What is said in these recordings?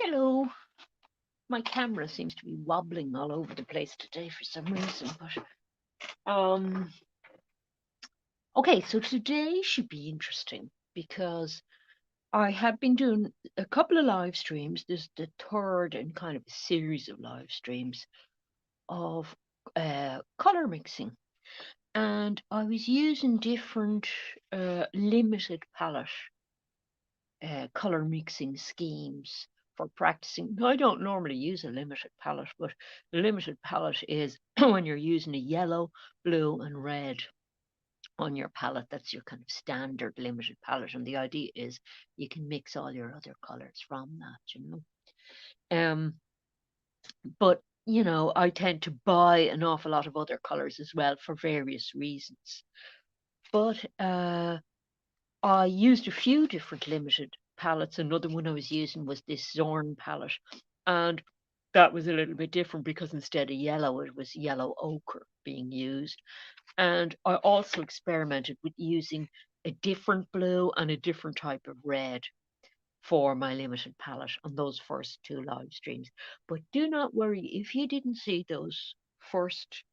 Hello. My camera seems to be wobbling all over the place today for some reason, but okay, so today should be interesting because I have been doing a couple of live streams. This is the third in kind of a series of live streams of color mixing, and I was using different limited palette color mixing schemes for practicing. I don't normally use a limited palette, but a limited palette is when you're using a yellow, blue, and red on your palette. That's your kind of standard limited palette, and the idea is you can mix all your other colors from that. But I tend to buy an awful lot of other colors as well for various reasons. But I used a few different limited palettes. Another one I was using was this Zorn palette. And that was a little bit different because instead of yellow, it was yellow ochre being used. And I also experimented with using a different blue and a different type of red for my limited palette on those first two live streams. But do not worry if you didn't see those first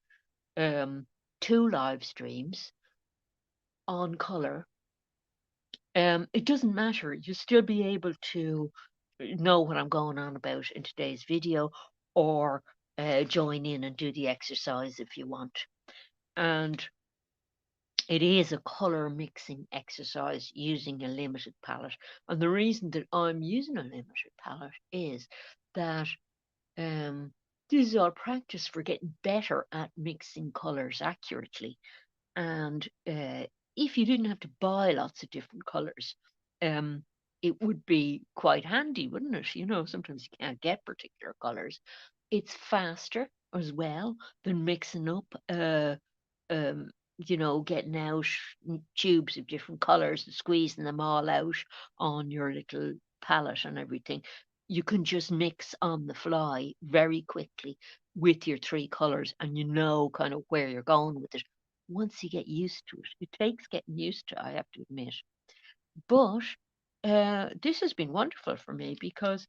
two live streams on color. It doesn't matter. You'll still be able to know what I'm going on about in today's video, or join in and do the exercise if you want. And it is a color mixing exercise using a limited palette. And the reason that I'm using a limited palette is that um, this is all practice for getting better at mixing colors accurately. And if you didn't have to buy lots of different colors, it would be quite handy, wouldn't it? Sometimes you can't get particular colors. It's faster as well than mixing up, um, getting out tubes of different colors and squeezing them all out on your little palette and everything. You can just mix on the fly very quickly with your three colors, and you know kind of where you're going with it once you get used to it. It takes getting used to, I have to admit. But this has been wonderful for me because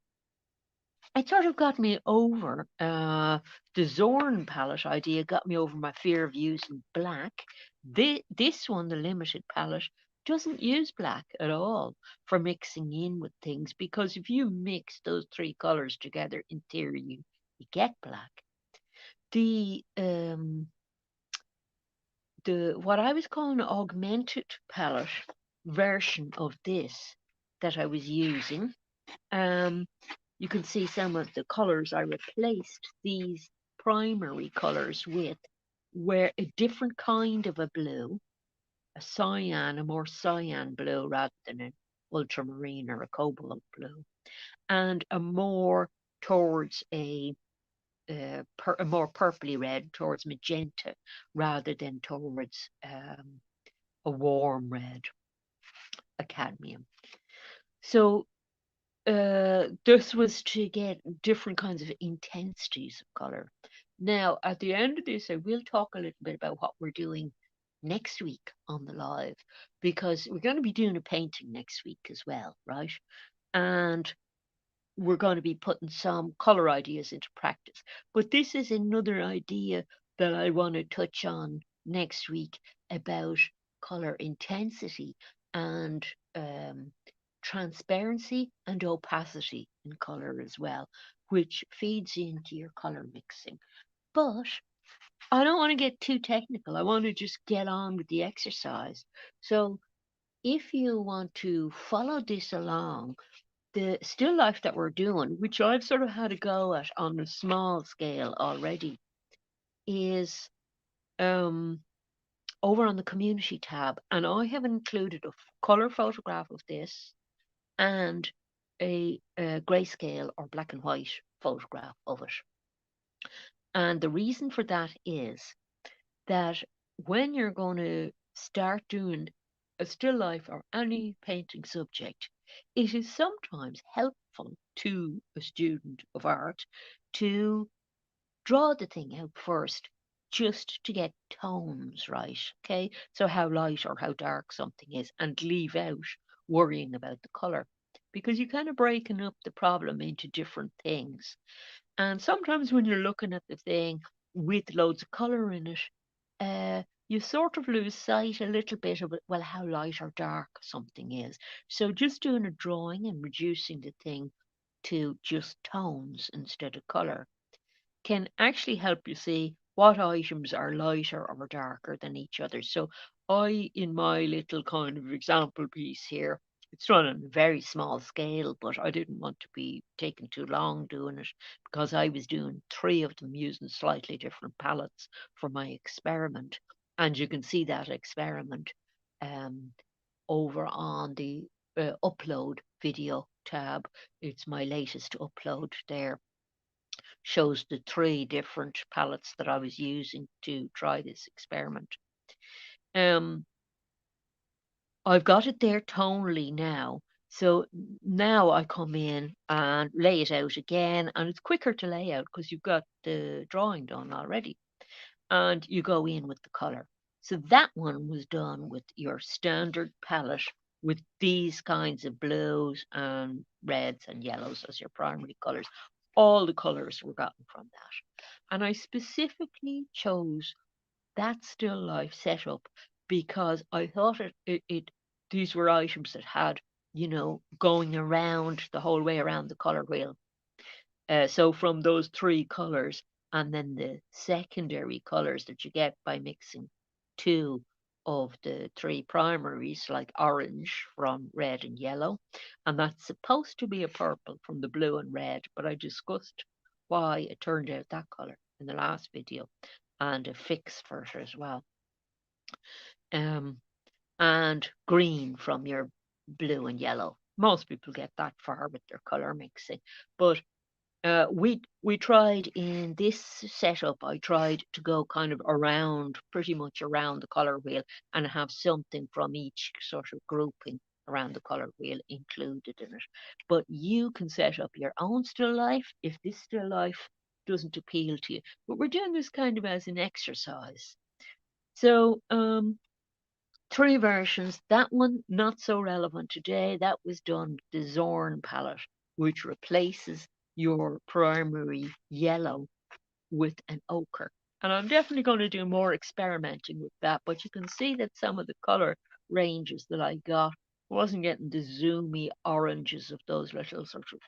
it sort of got me over the Zorn palette idea, got me over my fear of using black. This one, the limited palette, doesn't use black at all for mixing in with things, because if you mix those three colors together, in theory, you get black. The what I was calling an augmented palette version of this that I was using, um, you can see some of the colors I replaced these primary colors with were a different kind of a blue, a more cyan blue rather than an ultramarine or a cobalt blue, and a more towards a more purpley red, towards magenta rather than towards a warm red, a cadmium. So this was to get different kinds of intensities of color. Now, at the end of this, I will talk a little bit about what we're doing next week on the live, because we're going to be doing a painting next week as well, right? And we're going to be putting some color ideas into practice. But this is another idea that I want to touch on next week about color intensity and transparency and opacity in color as well, which feeds into your color mixing. But I don't want to get too technical. I want to just get on with the exercise. So if you want to follow this along, the still life that we're doing, which I've sort of had a go at on a small scale already, is um, over on the community tab. And I have included a color photograph of this and a grayscale or black and white photograph of it. And the reason for that is that when you're going to start doing a still life or any painting subject, it is sometimes helpful to a student of art to draw the thing out first, just to get tones right. Okay, so how light or how dark something is, and leave out worrying about the color. because you're kind of breaking up the problem into different things. And sometimes when you're looking at the thing with loads of colour in it, you sort of lose sight a little bit of it, well, how light or dark something is. So just doing a drawing and reducing the thing to just tones instead of colour can actually help you see what items are lighter or darker than each other. So in my little kind of example piece here, it's done on a very small scale, but I didn't want to be taking too long doing it because I was doing three of them using slightly different palettes for my experiment. And you can see that experiment um, over on the upload video tab. It's my latest upload there, shows the three different palettes that I was using to try this experiment. Um, I've got it there tonally now. So now I come in and lay it out again, and it's quicker to lay out because you've got the drawing done already, and you go in with the color. So that one was done with your standard palette with these kinds of blues and reds and yellows as your primary colors. All the colors were gotten from that. And I specifically chose that still life setup because I thought these were items that had, going around the whole way around the color wheel. So from those three colors, and then the secondary colors that you get by mixing two of the three primaries, like orange from red and yellow, and that's supposed to be a purple from the blue and red, but I discussed why it turned out that color in the last video and a fix for it as well. And green from your blue and yellow. Most people get that far with their color mixing, but we tried in this setup. I tried to go kind of around, pretty much around the color wheel, and have something from each sort of grouping around the color wheel included in it. But you can set up your own still life if this still life doesn't appeal to you. But we're doing this kind of as an exercise. So three versions. That one not so relevant today. That was done with the Zorn palette, which replaces your primary yellow with an ochre. And I'm definitely going to do more experimenting with that. But you can see that some of the color ranges that I got wasn't getting the zoomy oranges of those little sort of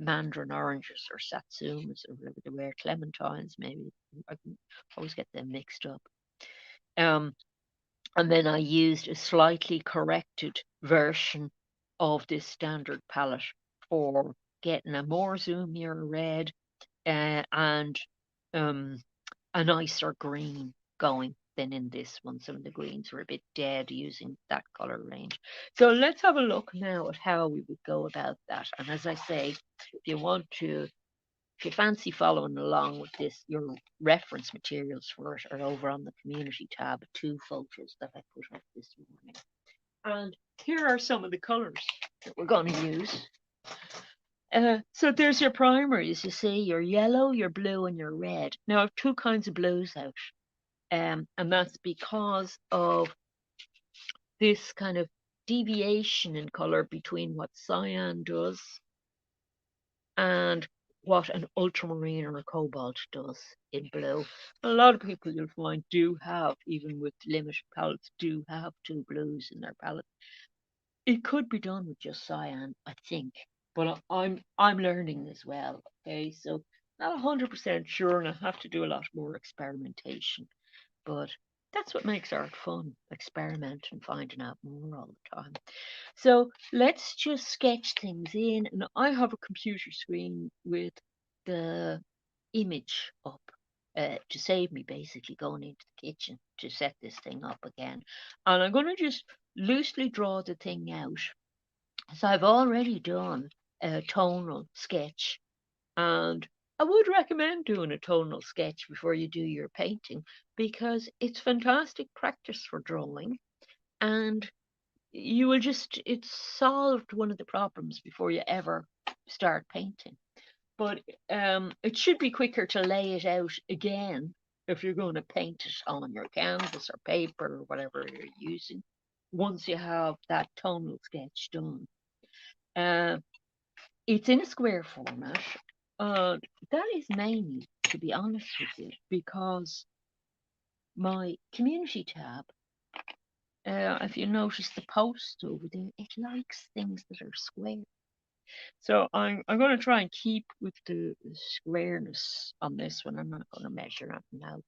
mandarin oranges or satsumas or whatever they were, clementines maybe. I can always get them mixed up. Um, and then I used a slightly corrected version of this standard palette for getting a more zoomier red and a nicer green going than in this one. Some of the greens were a bit dead using that color range. So let's have a look now at how we would go about that. And as I say, if you fancy following along with this, your reference materials for it are over on the community tab, two photos that I put up this morning. And here are some of the colours that we're going to use. So there's your primaries, you see, your yellow, your blue, and your red. Now I have two kinds of blues out, and that's because of this kind of deviation in colour between what cyan does and what an ultramarine or a cobalt does in blue. A lot of people you'll find do have, even with limited palettes, do have two blues in their palette. It could be done with just cyan, I think, but I'm learning as well. Okay, so not 100% sure, and I have to do a lot more experimentation. But that's what makes art fun: experiment and finding out more all the time. So let's just sketch things in. And I have a computer screen with the image up to save me basically going into the kitchen to set this thing up again. And I'm going to just loosely draw the thing out. So I've already done a tonal sketch, and I would recommend doing a tonal sketch before you do your painting because it's fantastic practice for drawing, and it's solved one of the problems before you ever start painting. But it should be quicker to lay it out again if you're going to paint it on your canvas or paper or whatever you're using once you have that tonal sketch done. Uh, it's in a square format. That is mainly, to be honest with you, because my community tab, if you notice the post over there, it likes things that are square. So I'm going to try and keep with the squareness on this one. I'm not going to measure anything out.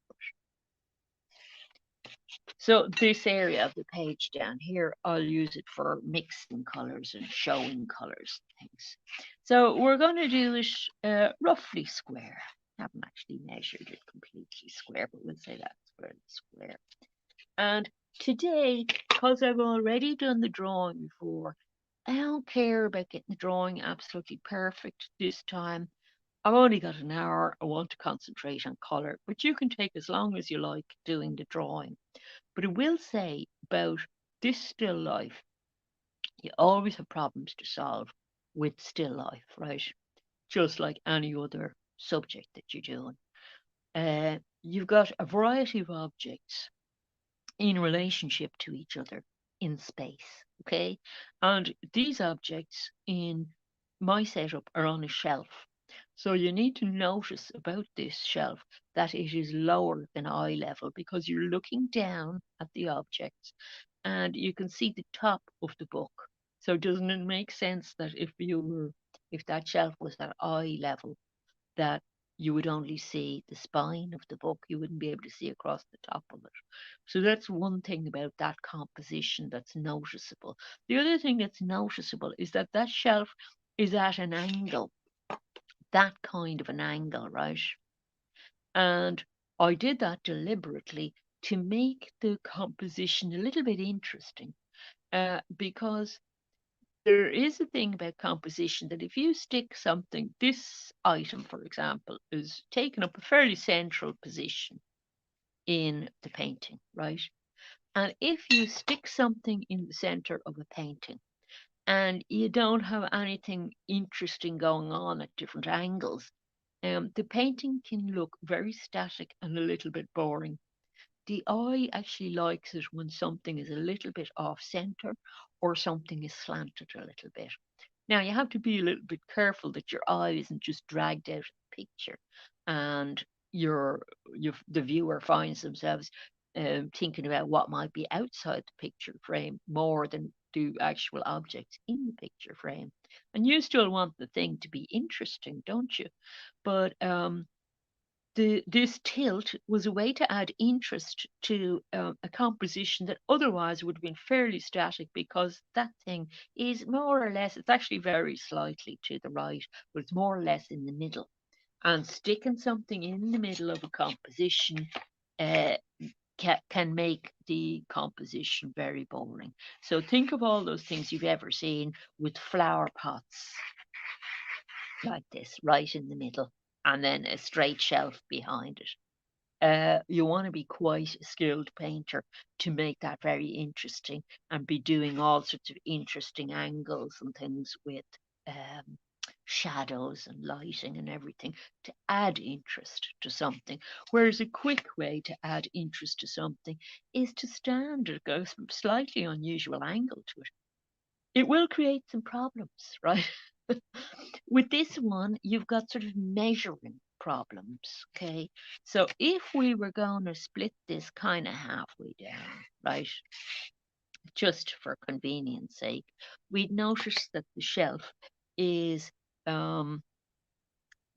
So this area of the page down here, I'll use it for mixing colors and showing colors and things. So we're going to do it roughly square. I haven't actually measured it completely square, but we'll say that's square. And today, because I've already done the drawing before, I don't care about getting the drawing absolutely perfect this time. I've only got an hour. I want to concentrate on colour, but you can take as long as you like doing the drawing. But I will say about this still life, you always have problems to solve with still life, right? Just like any other subject that you're doing. You've got a variety of objects in relationship to each other in space, okay? And these objects in my setup are on a shelf. So you need to notice about this shelf that it is lower than eye level because you're looking down at the objects and you can see the top of the book. So doesn't it make sense that if that shelf was at eye level, that you would only see the spine of the book, you wouldn't be able to see across the top of it. So that's one thing about that composition that's noticeable. The other thing that's noticeable is that that shelf is at an angle, that kind of an angle, right? And I did that deliberately to make the composition a little bit interesting, because there is a thing about composition that if you stick something, this item, for example, is taking up a fairly central position in the painting, right? And if you stick something in the center of a painting and you don't have anything interesting going on at different angles, the painting can look very static and a little bit boring. The eye actually likes it when something is a little bit off center or something is slanted a little bit. Now, you have to be a little bit careful that your eye isn't just dragged out of the picture and the viewer finds themselves thinking about what might be outside the picture frame more than the actual objects in the picture frame. And you still want the thing to be interesting, don't you? But this tilt was a way to add interest to a composition that otherwise would have been fairly static because that thing is more or less, it's actually very slightly to the right, but it's more or less in the middle. And sticking something in the middle of a composition uh, can make the composition very boring. So think of all those things you've ever seen with flower pots like this, right in the middle, and then a straight shelf behind it. You want to be quite a skilled painter to make that very interesting and be doing all sorts of interesting angles and things with um, shadows and lighting and everything to add interest to something. Whereas a quick way to add interest to something is to stand at a slightly unusual angle to it. It will create some problems, right? With this one, you've got sort of measuring problems, okay? So if we were going to split this kind of halfway down, right, just for convenience sake, we'd notice that the shelf is um,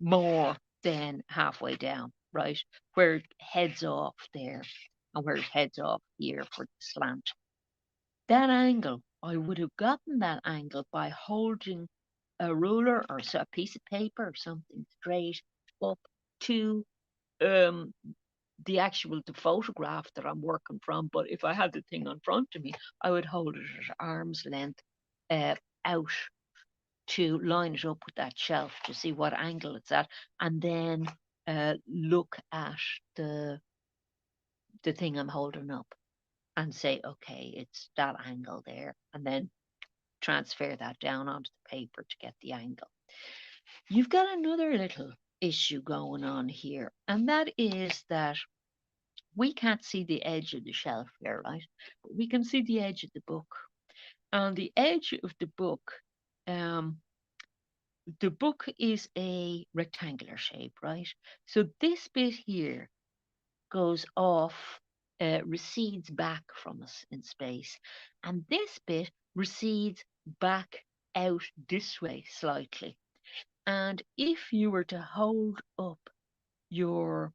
more than halfway down, right, where it heads off there and where it heads off here for the slant. That angle, I would have gotten that angle by holding a ruler or a piece of paper or something straight up to um, the photograph that I'm working from. But if I had the thing in front of me, I would hold it at arm's length uh, out to line it up with that shelf to see what angle it's at, and then look at the thing I'm holding up and say, okay, it's that angle there, and then transfer that down onto the paper to get the angle. You've got another little issue going on here, and that is that we can't see the edge of the shelf here, right? But we can see the edge of the book. And the edge of the book the book is a rectangular shape, right? So this bit here goes off, recedes back from us in space, and this bit recedes back out this way slightly. And if you were to hold up your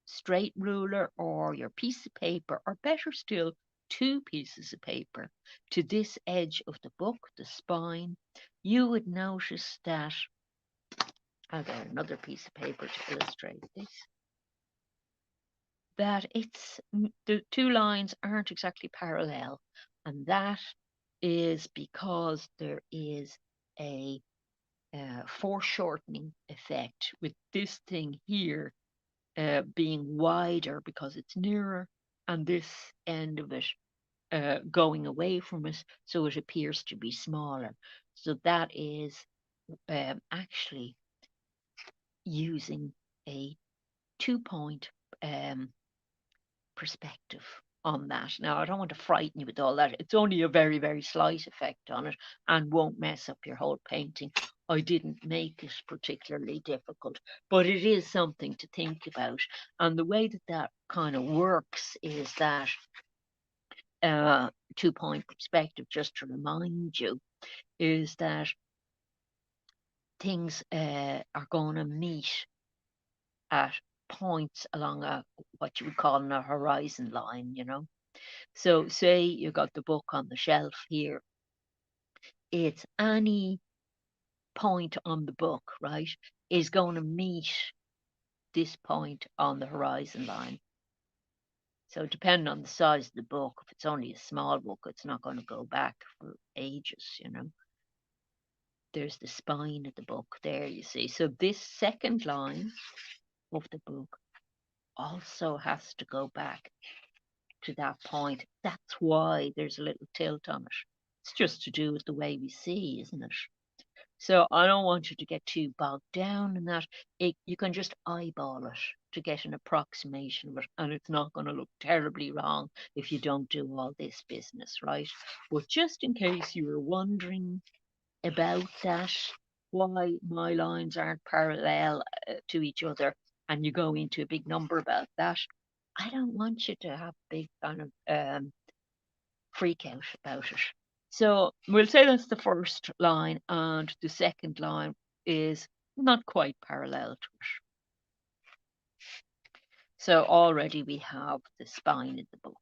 straight ruler or your piece of paper, or better still, two pieces of paper, to this edge of the book, the spine, you would notice that I'll get another piece of paper to illustrate this. That the two lines aren't exactly parallel, and that is because there is a foreshortening effect with this thing here being wider because it's nearer, and this end of it going away from us, so it appears to be smaller. So that is actually using a 2-point perspective on that. Now, I don't want to frighten you with all that. It's only a very, very slight effect on it and won't mess up your whole painting. I didn't make it particularly difficult, but it is something to think about. And the way that that kind of works is that 2-point perspective, just to remind you, is that things are going to meet at points along what you would call a horizon line, you know. So say you got the book on the shelf here, it's any point on the book, right, is going to meet this point on the horizon line. So depending on the size of the book, if it's only a small book, it's not going to go back for ages, you know. There's the spine of the book there, you see. So this second line of the book also has to go back to that point. That's why there's a little tilt on it. It's just to do with the way we see, isn't it? So I don't want you to get too bogged down in that. You can just eyeball it to get an approximation of it, and it's not going to look terribly wrong if you don't do all this business, right? But just in case you were wondering about that, why my lines aren't parallel to each other, and you go into a big number about that, I don't want you to have big kind of freak out about it. So we'll say that's the first line, and the second line is not quite parallel to it. So already we have the spine of the book.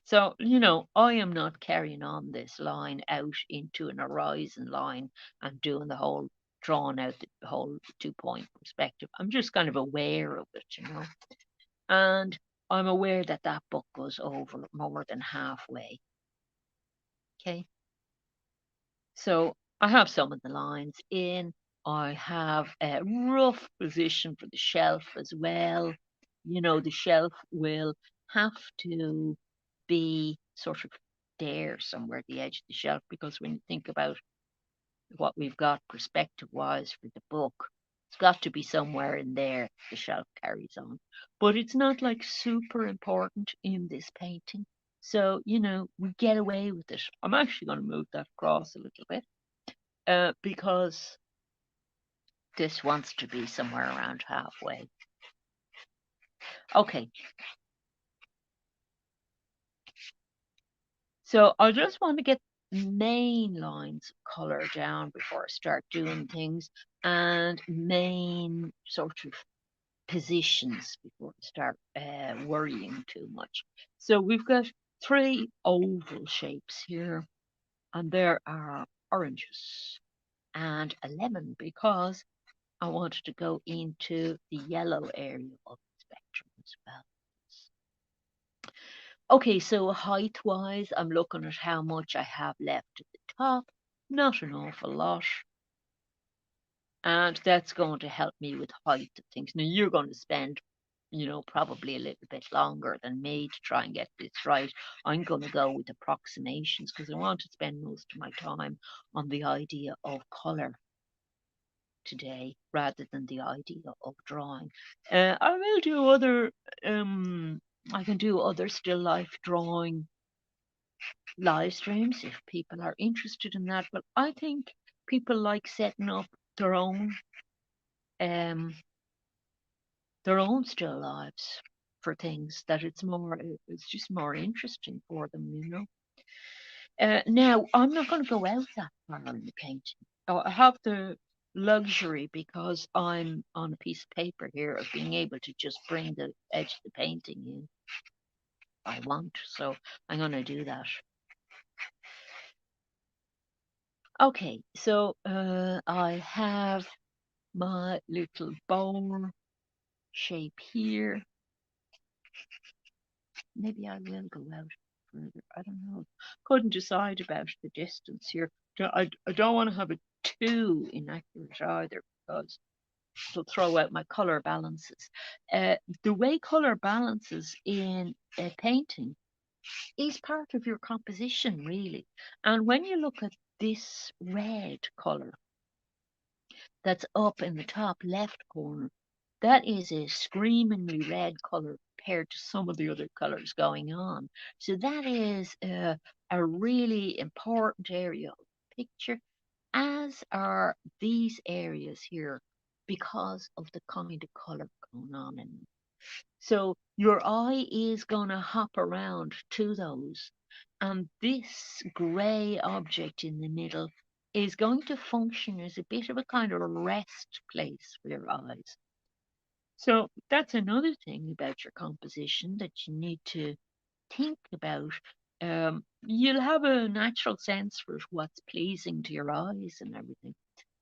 So, you know, I am not carrying on this line out into an horizon line and doing the whole, drawing out the whole 2-point perspective. I'm just kind of aware of it, you know. And I'm aware that that book goes over more than halfway. Okay. So I have some of the lines in. I have a rough position for the shelf as well. You know, the shelf will have to be sort of there somewhere at the edge of the shelf, because when you think about what we've got perspective wise for the book, it's got to be somewhere in there the shelf carries on. But it's not like super important in this painting. So, you know, we get away with it. I'm actually going to move that across a little bit because this wants to be somewhere around halfway. Okay. So I just want to get main lines of color down before I start doing things, and main sort of positions before I start worrying too much. So we've got 3 oval shapes here, and there are oranges and a lemon, because I wanted to go into the yellow area of the spectrum as well. Okay, so height-wise, I'm looking at how much I have left at the top. Not an awful lot. And that's going to help me with height of things. Now, you're going to spend, you know, probably a little bit longer than me to try and get this right. I'm going to go with approximations because I want to spend most of my time on the idea of colour today rather than the idea of drawing. I will do other, I can do other still life drawing live streams if people are interested in that. But I think people like setting up their own um their own still lives for things that it's just more interesting for them, you know. Now, I'm not going to go out that far in the painting. I have the luxury because I'm on a piece of paper here of being able to just bring the edge of the painting in if I want. So I'm going to do that. Okay, so I have my little bowl shape here. Maybe I will go out further. I don't know. Couldn't decide about the distance here. I don't want to have it too inaccurate either because it'll throw out my color balances. The way color balances in a painting is part of your composition, really. And when you look at this red color that's up in the top left corner, that is a screamingly red color compared to some of the other colors going on. So that is a really important area of the picture, as are these areas here because of the kind of color going on in them. So your eye is going to hop around to those, and this gray object in the middle is going to function as a bit of a kind of a rest place for your eyes. So that's another thing about your composition that you need to think about. You'll have a natural sense for what's pleasing to your eyes and everything.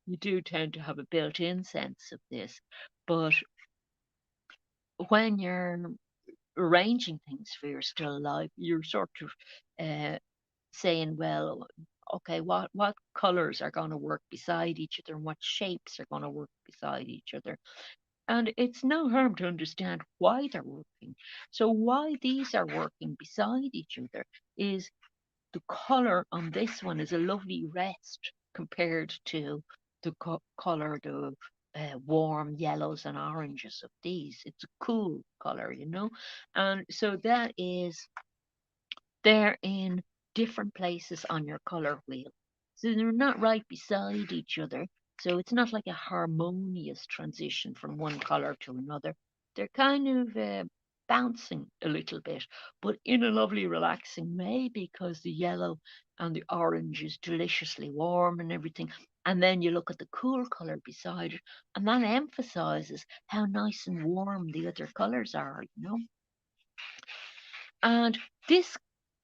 You do tend to have a built-in sense of this, but when you're arranging things for your still life, you're sort of uh, saying, well, okay, what colors are going to work beside each other and what shapes are going to work beside each other. And it's no harm to understand why they're working. So why these are working beside each other is the color on this one is a lovely rest compared to the color, the warm yellows and oranges of these. It's a cool color, you know. And so that is, they're in different places on your color wheel. So they're not right beside each other. So it's not like a harmonious transition from one color to another. They're kind of bouncing a little bit, but in a lovely, relaxing way because the yellow and the orange is deliciously warm and everything. And then you look at the cool color beside it, and that emphasizes how nice and warm the other colors are, you know. And this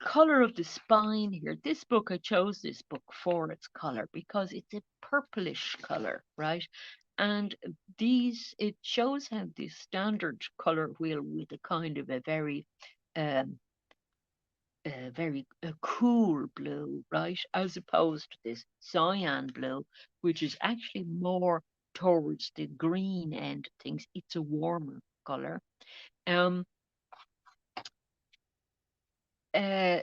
color of the spine here, this book, I chose this book for its color because it's a purplish color, right? And it shows how the standard color wheel with a kind of um, a cool blue, right? As opposed to this cyan blue, which is actually more towards the green end of things. It's a warmer color. Um, uh,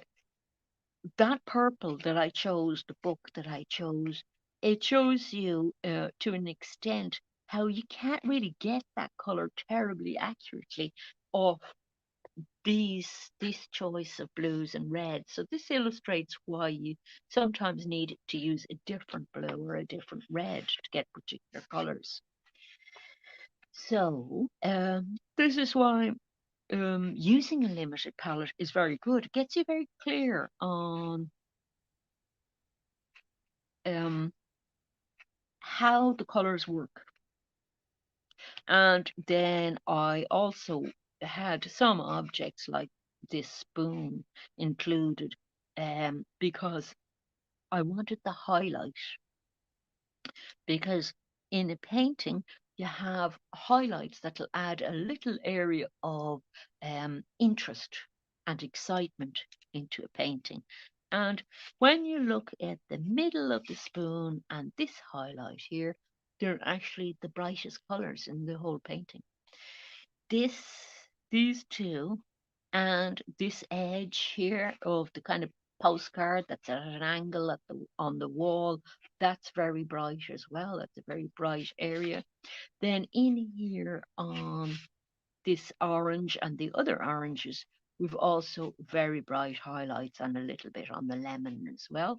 that purple that I chose, the book that I chose, it shows you to an extent how you can't really get that color terribly accurately off this choice of blues and reds. So this illustrates why you sometimes need to use a different blue or a different red to get particular colors. So this is why using a limited palette is very good. It gets you very clear on um, how the colors work. And then I also had some objects like this spoon included because I wanted the highlight. Because in a painting, you have highlights that'll add a little area of interest and excitement into a painting. And when you look at the middle of the spoon and this highlight here, they're actually the brightest colors in the whole painting. This, these two, and this edge here of the kind of postcard that's at an angle on the wall, that's very bright as well. That's a very bright area. Then in here on this orange and the other oranges, we've also very bright highlights and a little bit on the lemon as well.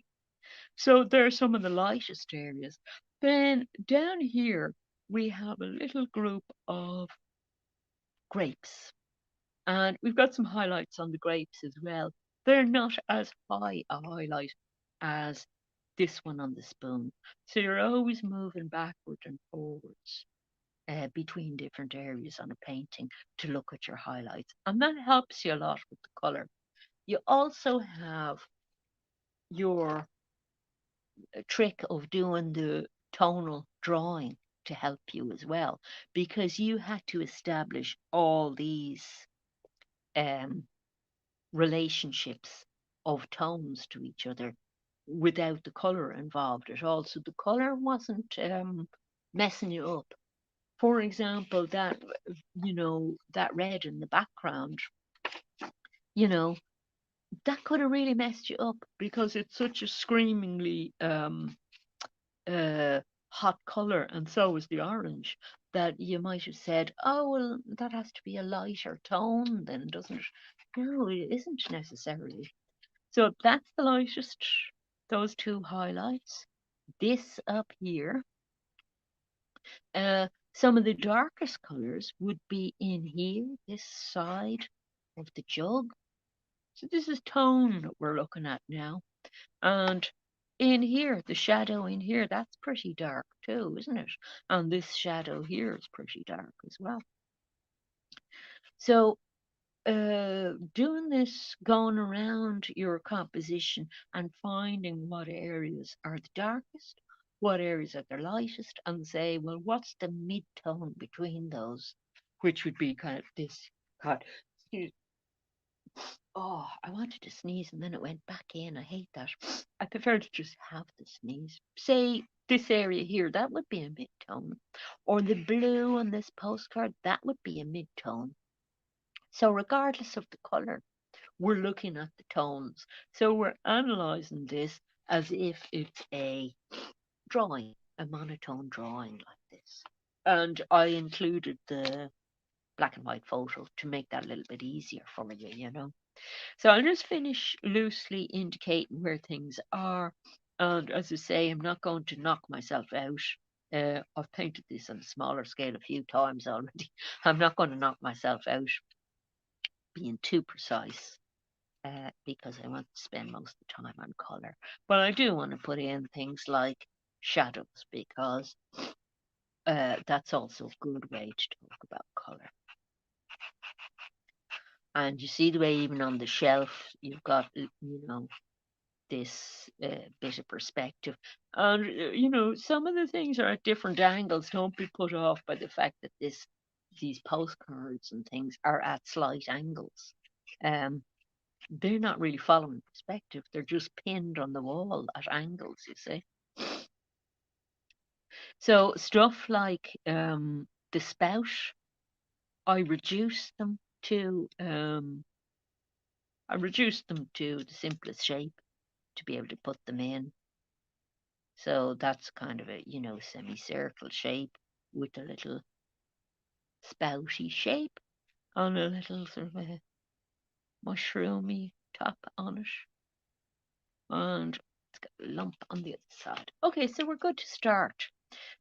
So there are some of the lightest areas. Then down here, we have a little group of grapes. And we've got some highlights on the grapes as well. They're not as high a highlight as this one on the spoon. So you're always moving backward and forwards between different areas on a painting to look at your highlights. And that helps you a lot with the colour. You also have your trick of doing the tonal drawing to help you as well, because you had to establish all these um, relationships of tones to each other without the colour involved at all. So the colour wasn't messing you up. For example, that red in the background, you know, that could have really messed you up because it's such a screamingly uh, hot color, and so is the orange, that you might have said, oh, well, that has to be a lighter tone, then, doesn't it? No, it isn't necessarily. So that's the lightest, those two highlights. This up here, some of the darkest colors would be in here, this side of the jug. So this is tone that we're looking at now. And in here, the shadow in here, that's pretty dark too, isn't it? And this shadow here is pretty dark as well. So doing this, going around your composition and finding what areas are the darkest, what areas are the lightest, and say, well, what's the mid-tone between those, which would be kind of this. God, excuse. Oh, I wanted to sneeze and then it went back in. I hate that. I prefer to just have the sneeze. Say this area here, that would be a mid-tone. Or the blue on this postcard, that would be a mid-tone. So regardless of the colour, we're looking at the tones. So we're analysing this as if it's a drawing, a monotone drawing like this. And I included the black and white photo to make that a little bit easier for you, you know. So I'll just finish loosely indicating where things are. And as I say, I'm not going to knock myself out. I've painted this on a smaller scale a few times already. I'm not going to knock myself out being too precise because I want to spend most of the time on colour. But I do want to put in things like shadows because that's also a good way to talk about colour. And you see the way even on the shelf you've got, this bit of perspective. And, some of the things are at different angles. Don't be put off by the fact that these postcards and things are at slight angles. They're not really following perspective. They're just pinned on the wall at angles, you see. So stuff like the spout, I reduced them to the simplest shape to be able to put them in. So that's kind of a, semicircle shape with a little spouty shape on a little sort of a mushroomy top on it. And it's got a lump on the other side. Okay, so we're good to start.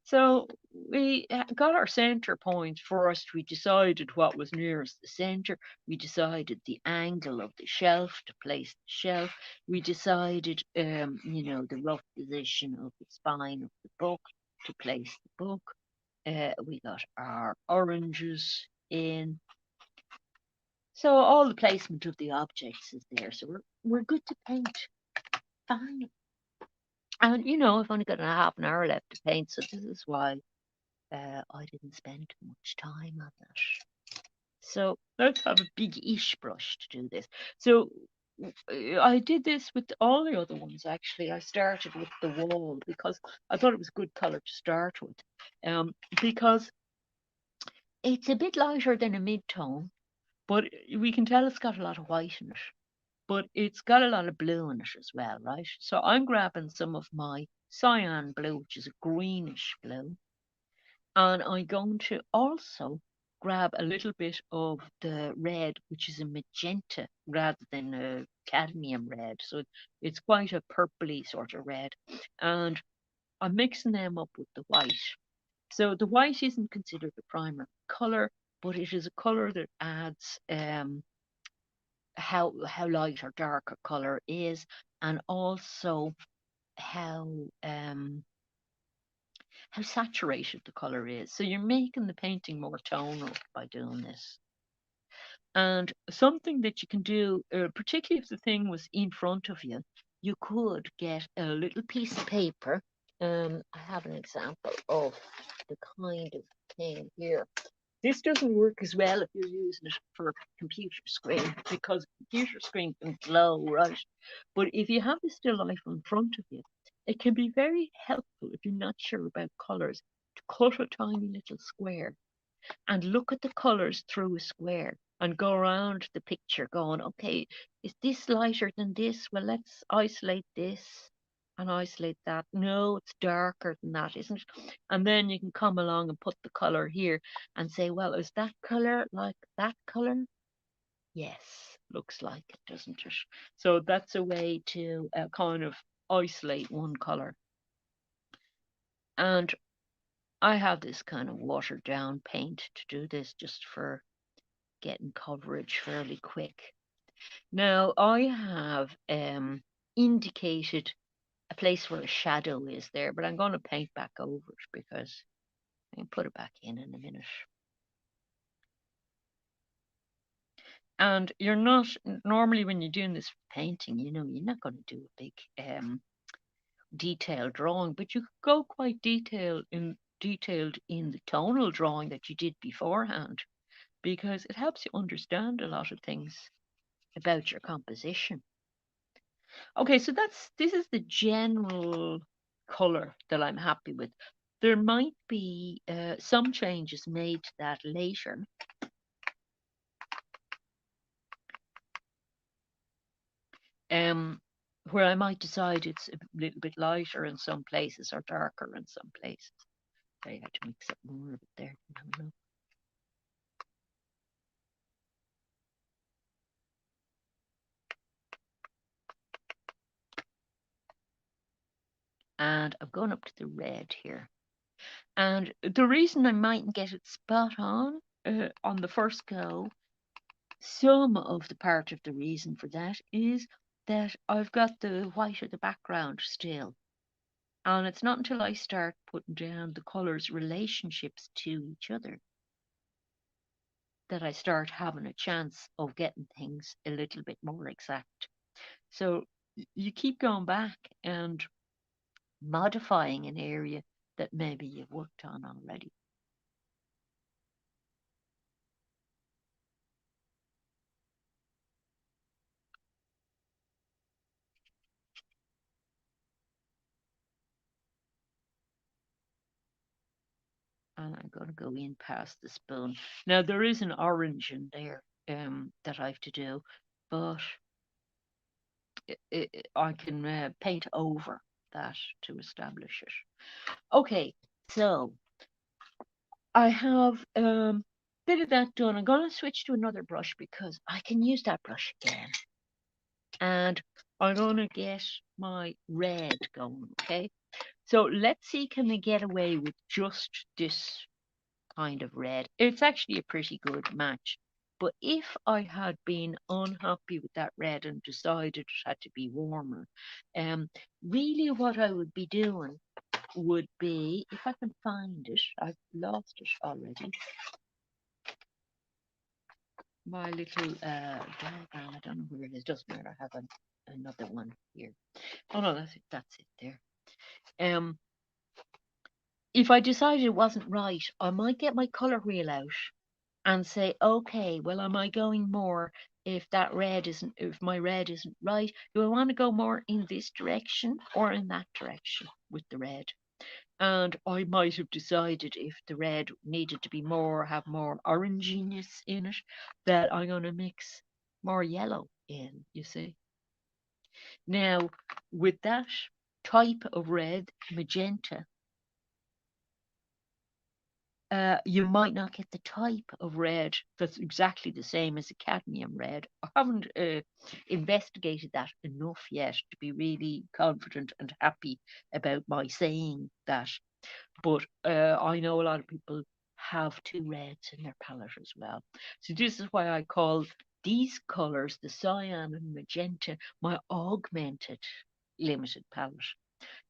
So we got our centre point first. We decided what was nearest the centre. We decided the angle of the shelf to place the shelf. We decided, the rough position of the spine of the book to place the book. We got our oranges in. So all the placement of the objects is there. So we're good to paint. Fine. And I've only got a half an hour left to paint, so this is why I didn't spend too much time on that. So let's have a big-ish brush to do this. So I did this with all the other ones, actually. I started with the wall because I thought it was a good colour to start with. Because it's a bit lighter than a mid-tone, but we can tell it's got a lot of white in it. But it's got a lot of blue in it as well, right? So I'm grabbing some of my cyan blue, which is a greenish blue. And I'm going to also grab a little bit of the red, which is a magenta rather than a cadmium red. So it's quite a purpley sort of red. And I'm mixing them up with the white. So the white isn't considered a primary color, but it is a color that adds how light or dark a color is, and also how um, how saturated the color is. So you're making the painting more tonal by doing this. And something that you can do, particularly if the thing was in front of you, you could get a little piece of paper. I have an example of the kind of thing here. This doesn't work as well if you're using it for a computer screen, because a computer screen can glow, right? But if you have the still life in front of you, it can be very helpful if you're not sure about colours to cut a tiny little square and look at the colours through a square and go around the picture going, okay, is this lighter than this? Well, let's isolate this and isolate that. No, it's darker than that, isn't it? And then you can come along and put the colour here and say, well, is that colour like that colour? Yes, looks like it, doesn't it? So that's a way to kind of isolate one colour. And I have this kind of watered down paint to do this, just for getting coverage fairly quick. Now I have indicated a place where a shadow is there, but I'm going to paint back over it because I can put it back in a minute. And you're not normally, when you're doing this painting, you're not going to do a big detailed drawing, but you could go quite detailed in the tonal drawing that you did beforehand, because it helps you understand a lot of things about your composition. Okay, so this is the general color that I'm happy with. There might be some changes made to that later. Where I might decide it's a little bit lighter in some places or darker in some places. I had to mix up more of it there. And I'm going up to the red here. And the reason I mightn't get it spot on the first go, some of the part of the reason for that is that I've got the white of the background still. And it's not until I start putting down the colours' relationships to each other that I start having a chance of getting things a little bit more exact. So you keep going back and modifying an area that maybe you've worked on already. And I'm going to go in past the spoon. Now there is an orange in there that I have to do, but I can paint over that to establish it. Okay, so I have bit of that done. I'm going to switch to another brush because I can use that brush again. And I'm going to get my red going, okay? So let's see, can we get away with just this kind of red? It's actually a pretty good match. But if I had been unhappy with that red and decided it had to be warmer, really what I would be doing would be, if I can find it, I've lost it already. My little diagram, I don't know where it is, doesn't matter, I have another one here. Oh no, that's it there. If I decided it wasn't right, I might get my colour wheel out and say, okay, well, am I going more if my red isn't right? Do I want to go more in this direction or in that direction with the red? And I might have decided, if the red needed to be have more oranginess in it, that I'm going to mix more yellow in, you see. Now, with that type of red, magenta, you might not get the type of red that's exactly the same as a cadmium red. I haven't investigated that enough yet to be really confident and happy about my saying that. But I know a lot of people have two reds in their palette as well. So this is why I call these colours, the cyan and magenta, my augmented limited palette,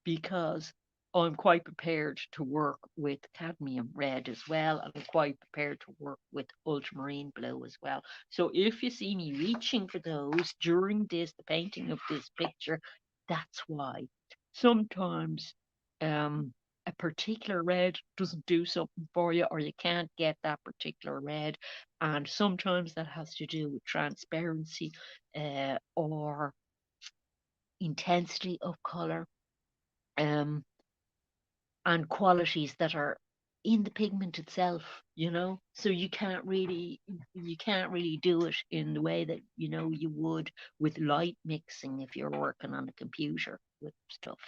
because I'm quite prepared to work with cadmium red as well, and I'm quite prepared to work with ultramarine blue as well. So if you see me reaching for those during the painting of this picture, that's why. Sometimes a particular red doesn't do something for you, or you can't get that particular red, and sometimes that has to do with transparency or intensity of color. Um, and qualities that are in the pigment itself, so you can't really do it in the way that you would with light mixing if you're working on a computer with stuff.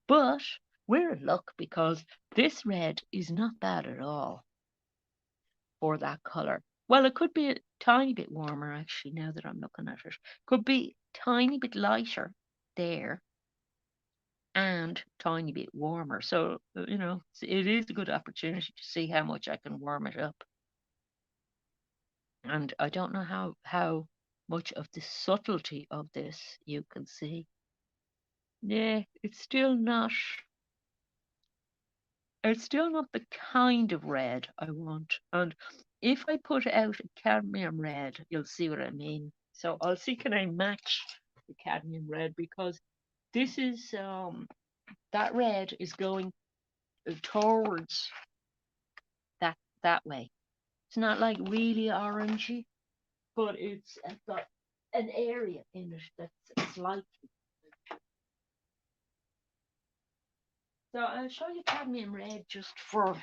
But we're in luck because this red is not bad at all for that color. Well, it could be a tiny bit warmer actually, now that I'm looking at it. Could be tiny bit lighter there and tiny bit warmer. So, it is a good opportunity to see how much I can warm it up. And I don't know how much of the subtlety of this you can see. Yeah, it's still not the kind of red I want. And if I put out a cadmium red, you'll see what I mean. So I'll see, can I match the cadmium red, because this is that red is going towards that way. It's not like really orangey, but it's got an area in it that's slightly. So I'll show you cadmium red just for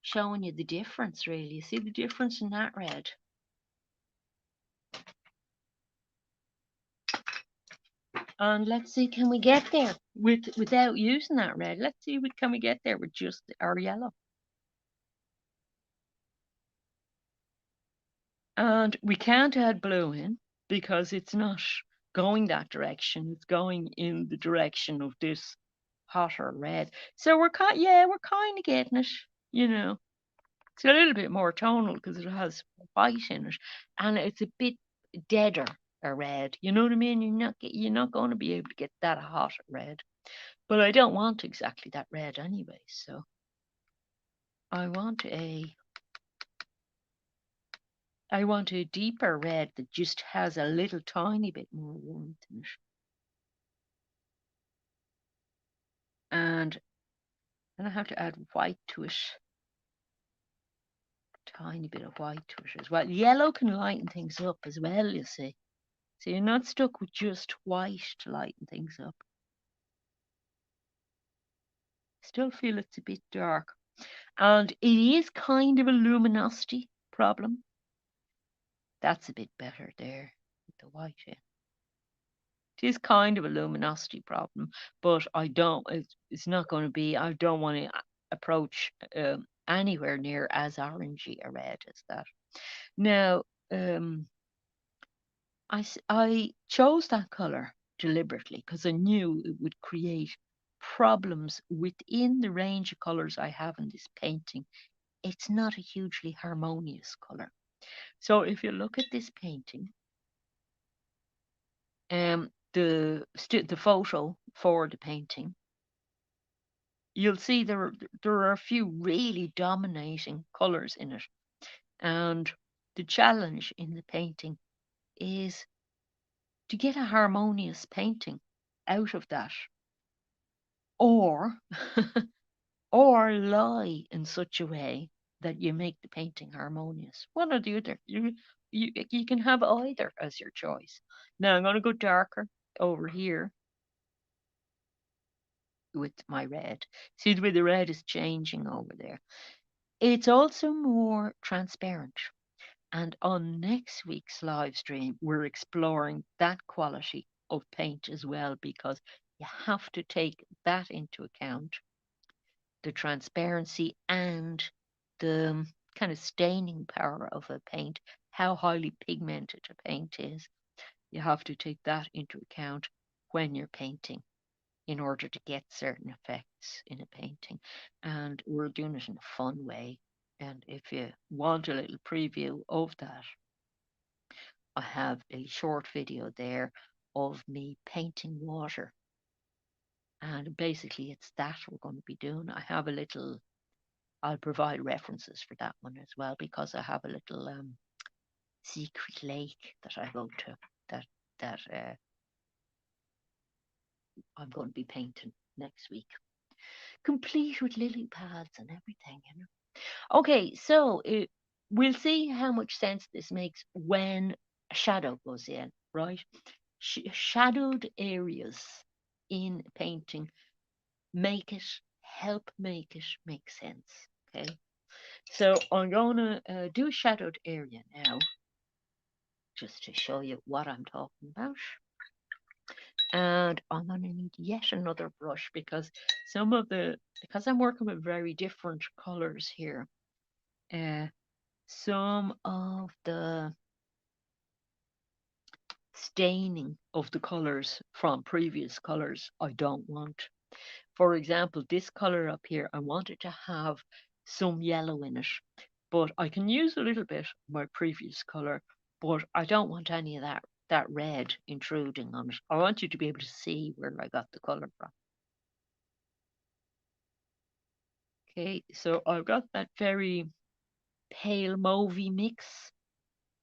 showing you the difference, really. You see the difference in that red? And let's see, can we get there without using that red? Let's see, can we get there with just our yellow? And we can't add blue in because it's not going that direction. It's going in the direction of this hotter red. So we're kind of getting it, you know. It's a little bit more tonal because it has white in it, and it's a bit deader a red. You know what I mean? You're not going to be able to get that hot red. But I don't want exactly that red anyway. So I want a I want a deeper red that just has a little tiny bit more warmth in it. And then I have to add white to it. Tiny bit of white to it as well. Yellow can lighten things up as well, you see. So you're not stuck with just white to lighten things up. Still feel it's a bit dark. And it is kind of a luminosity problem. That's a bit better there with the white in. It is kind of a luminosity problem, but it's not going to be, I don't want to approach anywhere near as orangey a red as that. Now, I chose that color deliberately because I knew it would create problems within the range of colors I have in this painting. It's not a hugely harmonious color. So if you look at this painting, the photo for the painting, you'll see there are a few really dominating colors in it, and the challenge in the painting is to get a harmonious painting out of that, or or lie in such a way that you make the painting harmonious. One or the other. You can have either as your choice. Now I'm going to go darker over here with my red. See the way the red is changing over there. It's also more transparent. And on next week's live stream, we're exploring that quality of paint as well, because you have to take that into account the transparency and the kind of staining power of a paint, how highly pigmented a paint is. You have to take that into account when you're painting in order to get certain effects in a painting. And we're doing it in a fun way. And if you want a little preview of that, I have a short video there of me painting water. And basically, it's that we're going to be doing. I'll provide references for that one as well because I have a little secret lake that I go to that I'm going to be painting next week, complete with lily pads and everything, you know. Okay, so we'll see how much sense this makes when a shadow goes in, right? Shadowed areas in painting help make it make sense. Okay, so I'm gonna do a shadowed area now, just to show you what I'm talking about. And I'm gonna need yet another brush because because I'm working with very different colors here. Uh, some of the staining of the colors from previous colors I don't want. For example, this color up here, I want it to have some yellow in it, but I can use a little bit of my previous color, but I don't want any of that red intruding on it. I want you to be able to see where I got the color from. Okay, so I've got that very pale mauvey mix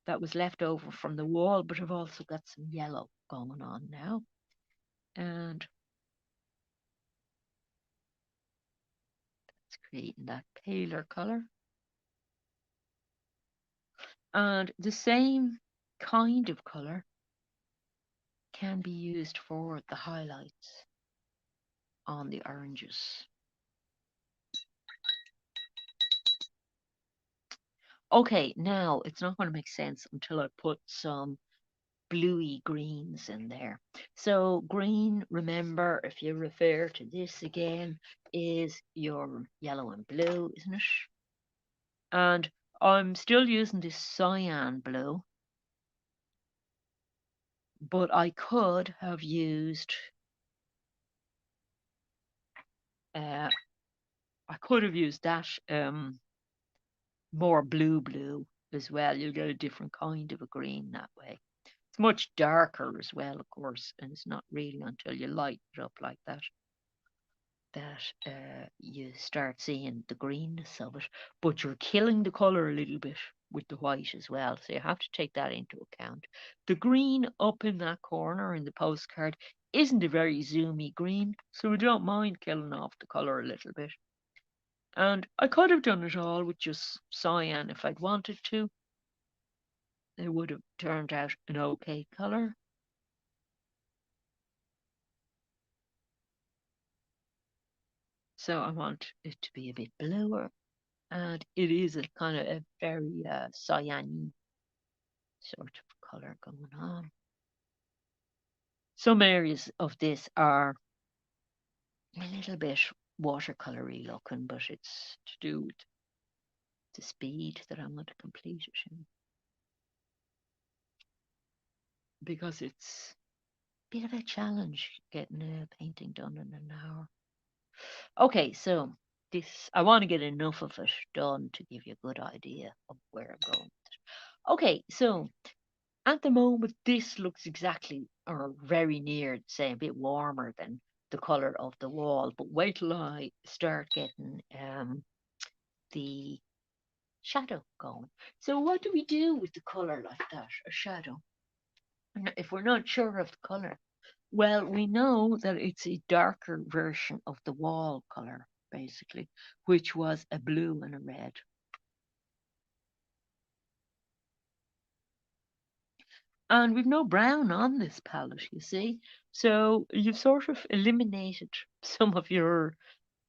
that was left over from the wall, but I've also got some yellow going on now. And it's creating that paler color. And the same kind of color can be used for the highlights on the oranges. Okay, now it's not going to make sense until I put some bluey greens in there. So green, remember, if you refer to this again, is your yellow and blue, isn't it? And I'm still using this cyan blue, but I could have used uh, that more blue as well. You'll get a different kind of a green that way. It's much darker as well, of course, and it's not really until you light it up like that you start seeing the greenness of it. But you're killing the colour a little bit with the white as well, so you have to take that into account. The green up in that corner in the postcard isn't a very zoomy green, so we don't mind killing off the colour a little bit. And I could have done it all with just cyan if I'd wanted to. It would have turned out an okay colour. So I want it to be a bit bluer. And it is a kind of a very cyan sort of colour going on. Some areas of this are a little bit watercolory looking, but it's to do with the speed that I'm going to complete it in. Because it's a bit of a challenge getting a painting done in an hour. Okay, so I want to get enough of it done to give you a good idea of where I'm going. Okay, so at the moment, this looks exactly or very near the same, a bit warmer than the colour of the wall. But wait till I start getting the shadow going. So what do we do with the colour like that, a shadow? If we're not sure of the colour, well, we know that it's a darker version of the wall colour, basically, which was a blue and a red. And we've no brown on this palette, you see. So you've sort of eliminated some of your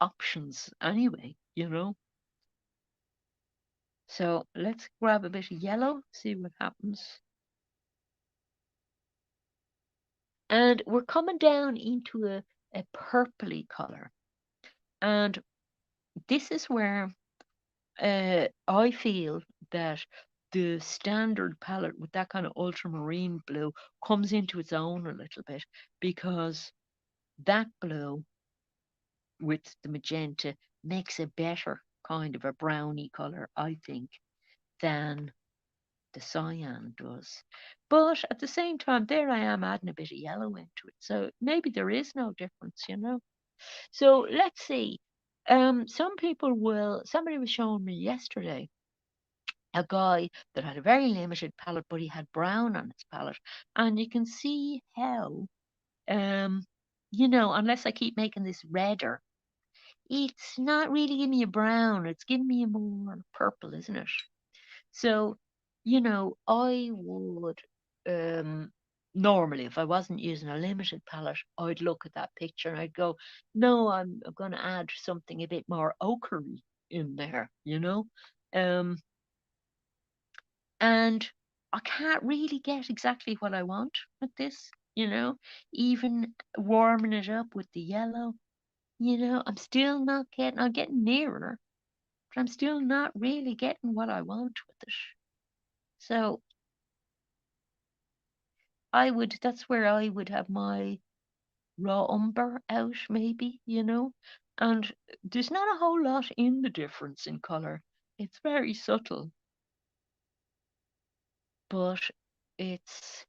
options anyway, you know. So let's grab a bit of yellow, see what happens. And we're coming down into a purpley colour. And this is where I feel that the standard palette with that kind of ultramarine blue comes into its own a little bit, because that blue with the magenta makes a better kind of a browny color, I think, than the cyan does. But at the same time, there I am adding a bit of yellow into it. So maybe there is no difference, you know? So let's see. Somebody was showing me yesterday a guy that had a very limited palette, but he had brown on his palette. And you can see how, um, unless I keep making this redder, it's not really giving me a brown. It's giving me a more purple, isn't it? So, I would normally, if I wasn't using a limited palette, I'd look at that picture and I'd go, no, I'm going to add something a bit more ochre-y in there, and I can't really get exactly what I want with this, even warming it up with the yellow, I'm getting nearer, but I'm still not really getting what I want with it. So that's where I would have my raw umber out, maybe, and there's not a whole lot in the difference in color. It's very subtle, but it's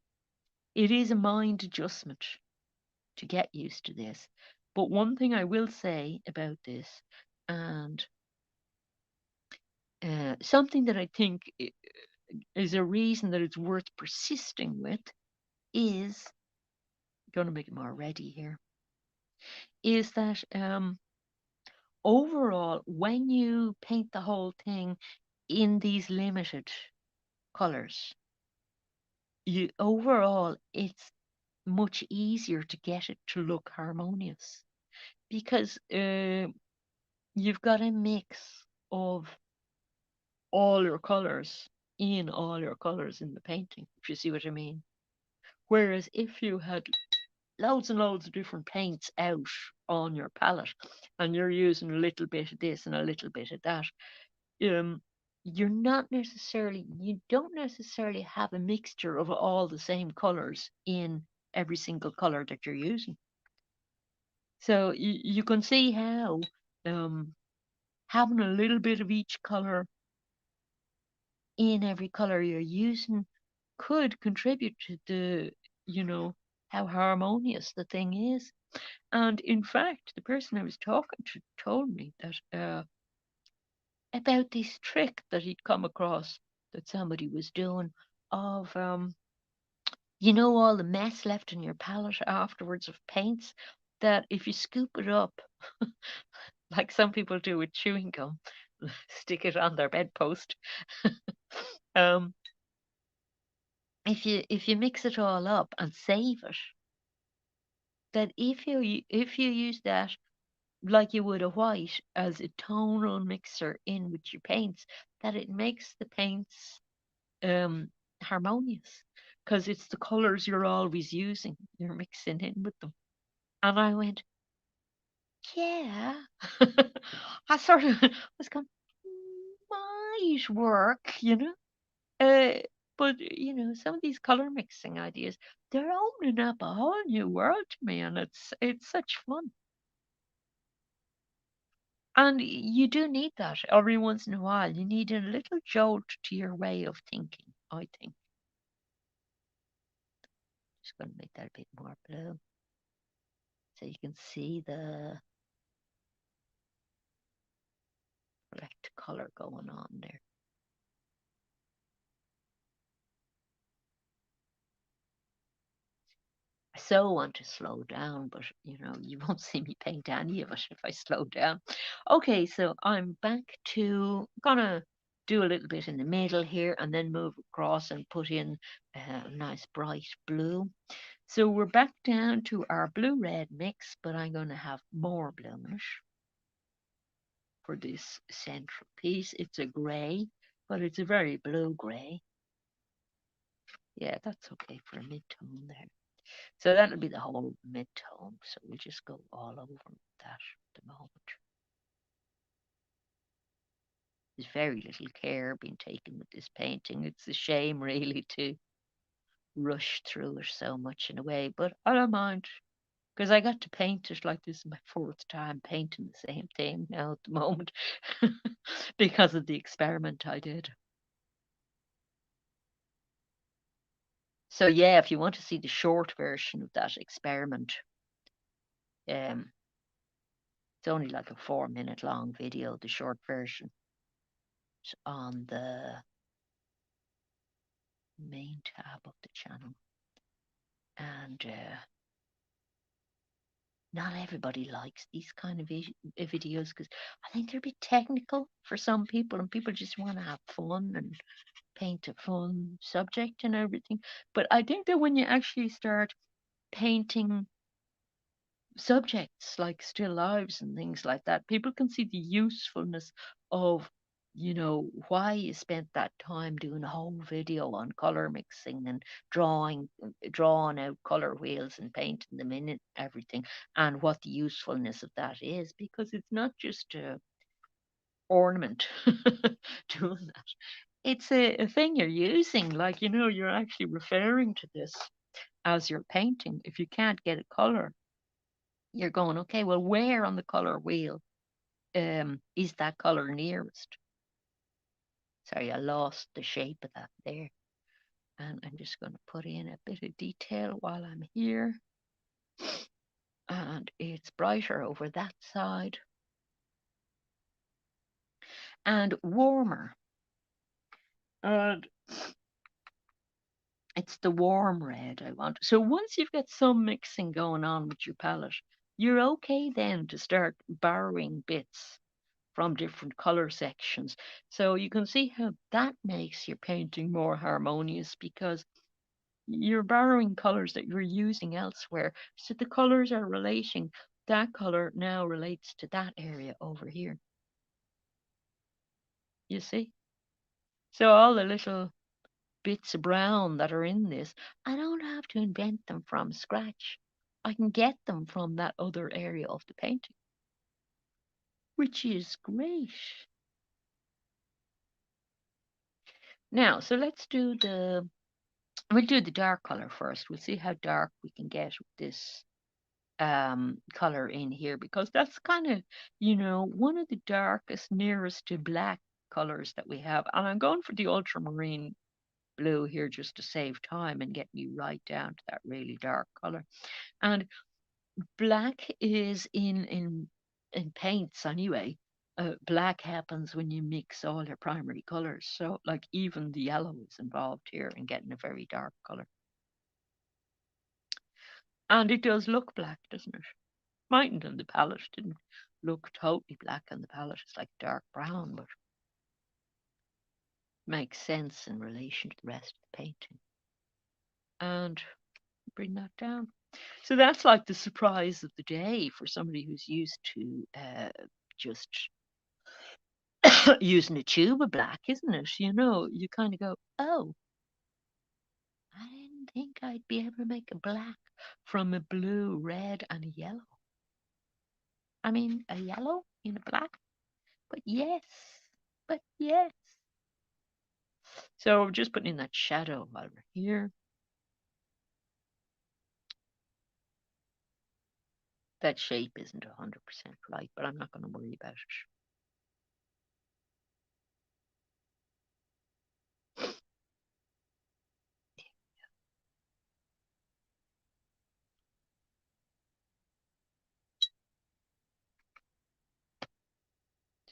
it is a mind adjustment to get used to this. But one thing I will say about this, and something that I think is a reason that it's worth persisting with, is going to make it more ready here, is that overall, when you paint the whole thing in these limited colors, it's much easier to get it to look harmonious, because you've got a mix of all your colors in the painting, if you see what I mean. Whereas if you had loads and loads of different paints out on your palette and you're using a little bit of this and a little bit of that, um, you don't necessarily have a mixture of all the same colors in every single color that you're using. So you can see how um, having a little bit of each color in every color you're using could contribute to you know, how harmonious the thing is. And in fact, the person I was talking to told me that about this trick that he'd come across, that somebody was doing, of all the mess left in your palette afterwards of paints, that if you scoop it up, like some people do with chewing gum, stick it on their bedpost. um, if you mix it all up and save it, that if you use that like you would a white as a tonal mixer in with your paints, that it makes the paints um harmonious, because it's the colors you're always using, you're mixing in with them. And I went, yeah. I sort of was going, might work. Uh, but some of these color mixing ideas, they're opening up a whole new world to me, and it's such fun. And you do need that every once in a while. You need a little jolt to your way of thinking, I think. Just going to make that a bit more blue so you can see the correct color going on there. I so want to slow down, but you won't see me paint any of it if I slow down. Okay, so I'm back to gonna do a little bit in the middle here and then move across and put in a nice bright blue. So we're back down to our blue-red mix, but I'm going to have more bluish for this central piece. It's a grey, but it's a very blue grey. Yeah, that's okay for a mid-tone there. So that'll be the whole mid-tone. So we'll just go all over that at the moment. There's very little care being taken with this painting. It's a shame, really, to rush through it so much in a way, but I don't mind because I got to paint it like this is my fourth time painting the same thing now at the moment because of the experiment I did. So yeah, if you want to see the short version of that experiment, um, it's only like a 4 minute long video, the short version. It's on the main tab of the channel. And not everybody likes these kind of videos because I think they're a bit technical for some people, and people just want to have fun and paint a fun subject and everything. But I think that when you actually start painting subjects like still lives and things like that, people can see the usefulness of, why you spent that time doing a whole video on color mixing and drawing out color wheels and painting them in and everything, and what the usefulness of that is, because it's not just a ornament doing that. It's a thing you're using, like, you're actually referring to this as you're painting. If you can't get a color, you're going, okay, well, where on the color wheel is that color nearest? Sorry, I lost the shape of that there. And I'm just going to put in a bit of detail while I'm here. And it's brighter over that side and warmer. And it's the warm red I want. So once you've got some mixing going on with your palette, you're okay then to start borrowing bits from different color sections. So you can see how that makes your painting more harmonious because you're borrowing colors that you're using elsewhere. So the colors are relating. That color now relates to that area over here. You see? So all the little bits of brown that are in this, I don't have to invent them from scratch. I can get them from that other area of the painting, which is great. Now, so we'll do the dark color first. We'll see how dark we can get with this color in here, because that's kind of, one of the darkest, nearest to black colors that we have. And I'm going for the ultramarine blue here just to save time and get you right down to that really dark color. And black is in paints anyway. Black happens when you mix all your primary colors. So like even the yellow is involved here in getting a very dark color. And it does look black, doesn't it? Mightn't on the palette, didn't look totally black on the palette. It's like dark brown, but makes sense in relation to the rest of the painting. And bring that down. So that's like the surprise of the day for somebody who's used to just using a tube of black, isn't it? You kind of go, oh, I didn't think I'd be able to make a black from a blue, red, and a yellow. I mean, a yellow in a black, but yes, but yes. So we're just putting in that shadow while we're here. That shape isn't 100% right, but I'm not going to worry about it.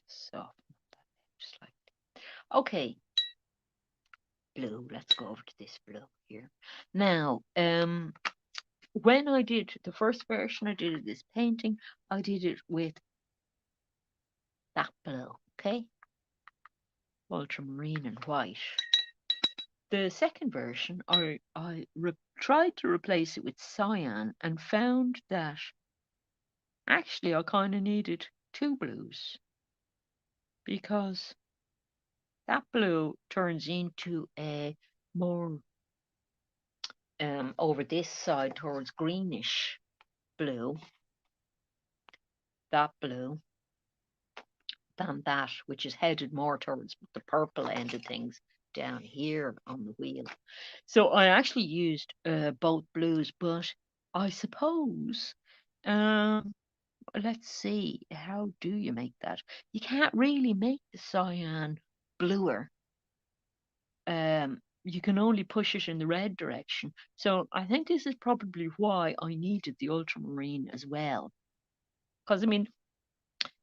Just soften that, just like that. Okay, blue. Let's go over to this blue here. Now, when I did the first version I did of this painting, I did it with that blue, okay? Ultramarine and white. The second version, I tried to replace it with cyan and found that actually I kind of needed two blues, because that blue turns into a more over this side towards greenish blue. That blue than that, which is headed more towards the purple end of things down here on the wheel. So I actually used both blues, but I suppose, let's see, how do you make that? You can't really make the cyan bluer. You can only push it in the red direction. So I think this is probably why I needed the ultramarine as well. Because, I mean,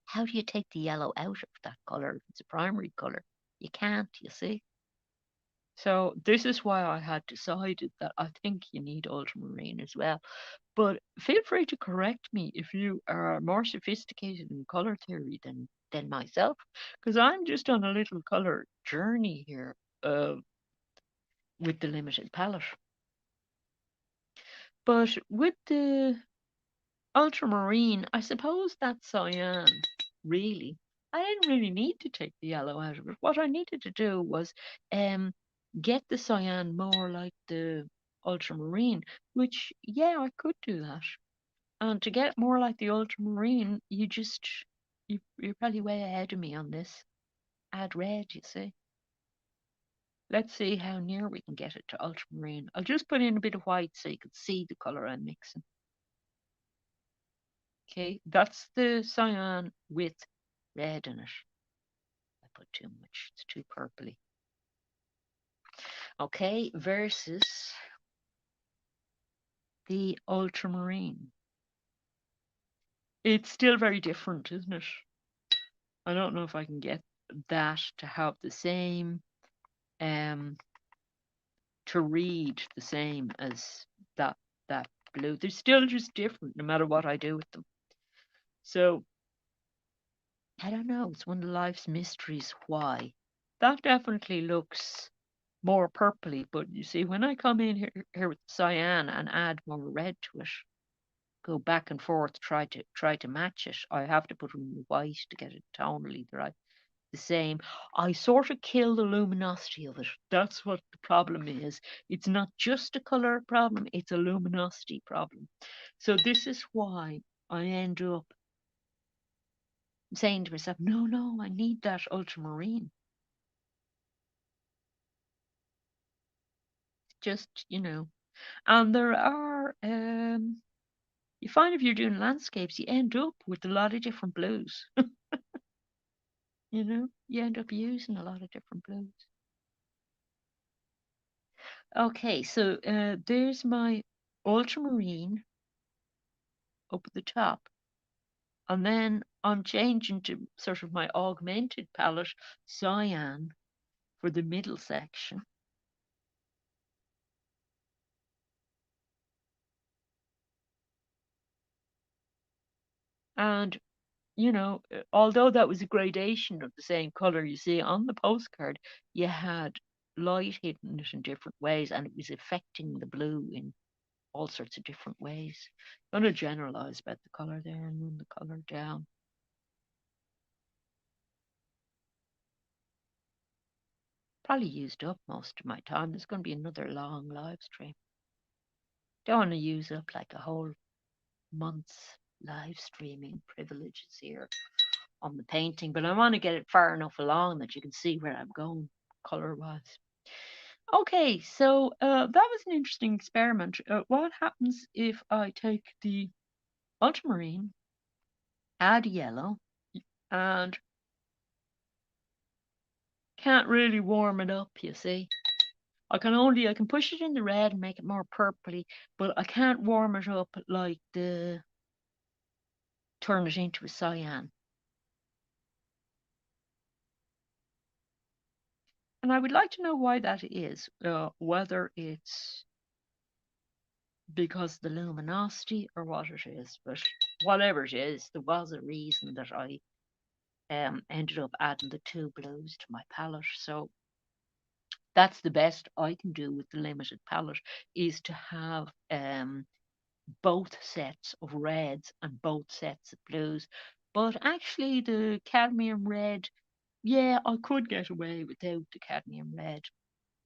how do you take the yellow out of that colour if it's a primary colour? You can't, you see. So this is why I had decided that I think you need ultramarine as well. But feel free to correct me if you are more sophisticated in colour theory than myself, because I'm just on a little colour journey here with the limited palette. But with the ultramarine, I suppose that's cyan, really. I didn't really need to take the yellow out of it. What I needed to do was um, get the cyan more like the ultramarine, which, yeah, I could do that. And to get more like the ultramarine, you're probably way ahead of me on this. Add red, you see. Let's see how near we can get it to ultramarine. I'll just put in a bit of white so you can see the colour I'm mixing. Okay, that's the cyan with red in it. I put too much, it's too purpley. Okay, versus the ultramarine. It's still very different, isn't it? I don't know if I can get that to have the same, to read the same as that blue. They're still just different no matter what I do with them. So I don't know. It's one of life's mysteries why. That definitely looks more purpley, but you see, when I come in here with cyan and add more red to it, go back and forth, try to match it, I have to put in the white to get it tonally the same. I sort of kill the luminosity of it. That's what the problem is. It's not just a color problem, it's a luminosity problem. So this is why I end up saying to myself, no, no, I need that ultramarine. Just, and there are, you find if you're doing landscapes, you end up with a lot of different blues. You end up using a lot of different blues. Okay, so there's my ultramarine up at the top. And then I'm changing to sort of my augmented palette, cyan, for the middle section. And, although that was a gradation of the same color, you see on the postcard, you had light hitting it in different ways and it was affecting the blue in all sorts of different ways. I'm going to generalize about the color there and run the color down. Probably used up most of my time. There's going to be another long live stream. Don't want to use up like a whole month's live streaming privileges here on the painting, but I want to get it far enough along that you can see where I'm going color wise. Okay, so that was an interesting experiment. What happens if I take the ultramarine, add yellow, and can't really warm it up, you see? I can push it in the red and make it more purpley, but I can't warm it up like turn it into a cyan. And I would like to know why that is, whether it's because of the luminosity or what it is. But whatever it is, there was a reason that I ended up adding the two blues to my palette. So that's the best I can do with the limited palette, is to have both sets of reds and both sets of blues. But actually, the cadmium red, yeah, I could get away without the cadmium red.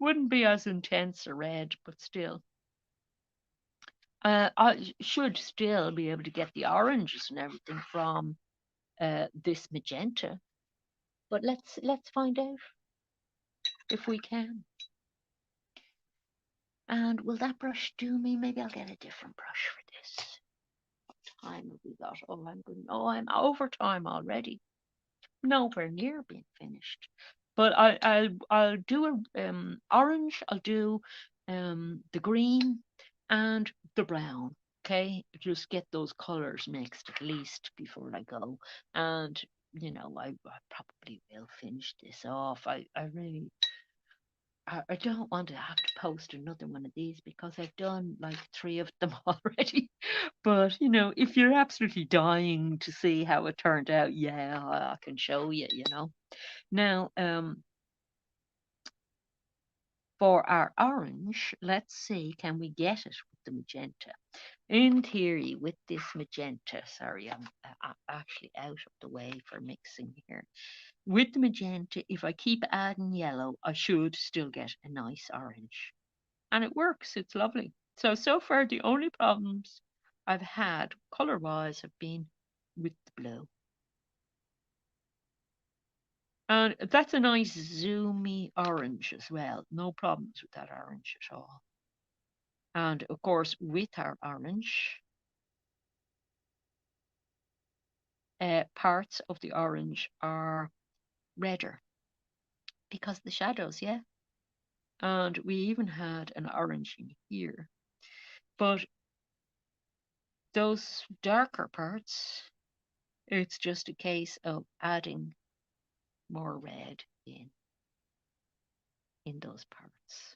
Wouldn't be as intense a red, but still. I should still be able to get the oranges and everything from this magenta. But let's find out if we can. And will that brush do me? Maybe I'll get a different brush for this. What time have we got? Oh, I'm good. Oh, I'm over time already. Nowhere near being finished. But I'll do a orange. I'll do the green and the brown. Okay, just get those colors mixed at least before I go. And I probably will finish this off. I really I don't want to have to post another one of these because I've done like 3 of them already. But if you're absolutely dying to see how it turned out, yeah, I can show you. Now, for our orange, let's see, can we get it with the magenta? In theory, with this magenta, sorry, I'm actually out of the way for mixing here. With the magenta, if I keep adding yellow, I should still get a nice orange. And it works, it's lovely. So far, the only problems I've had color-wise have been with the blue. And that's a nice zoomy orange as well. No problems with that orange at all. And of course, with our orange, parts of the orange are redder because the shadows, yeah. And we even had an orange in here. But those darker parts, it's just a case of adding more red in those parts.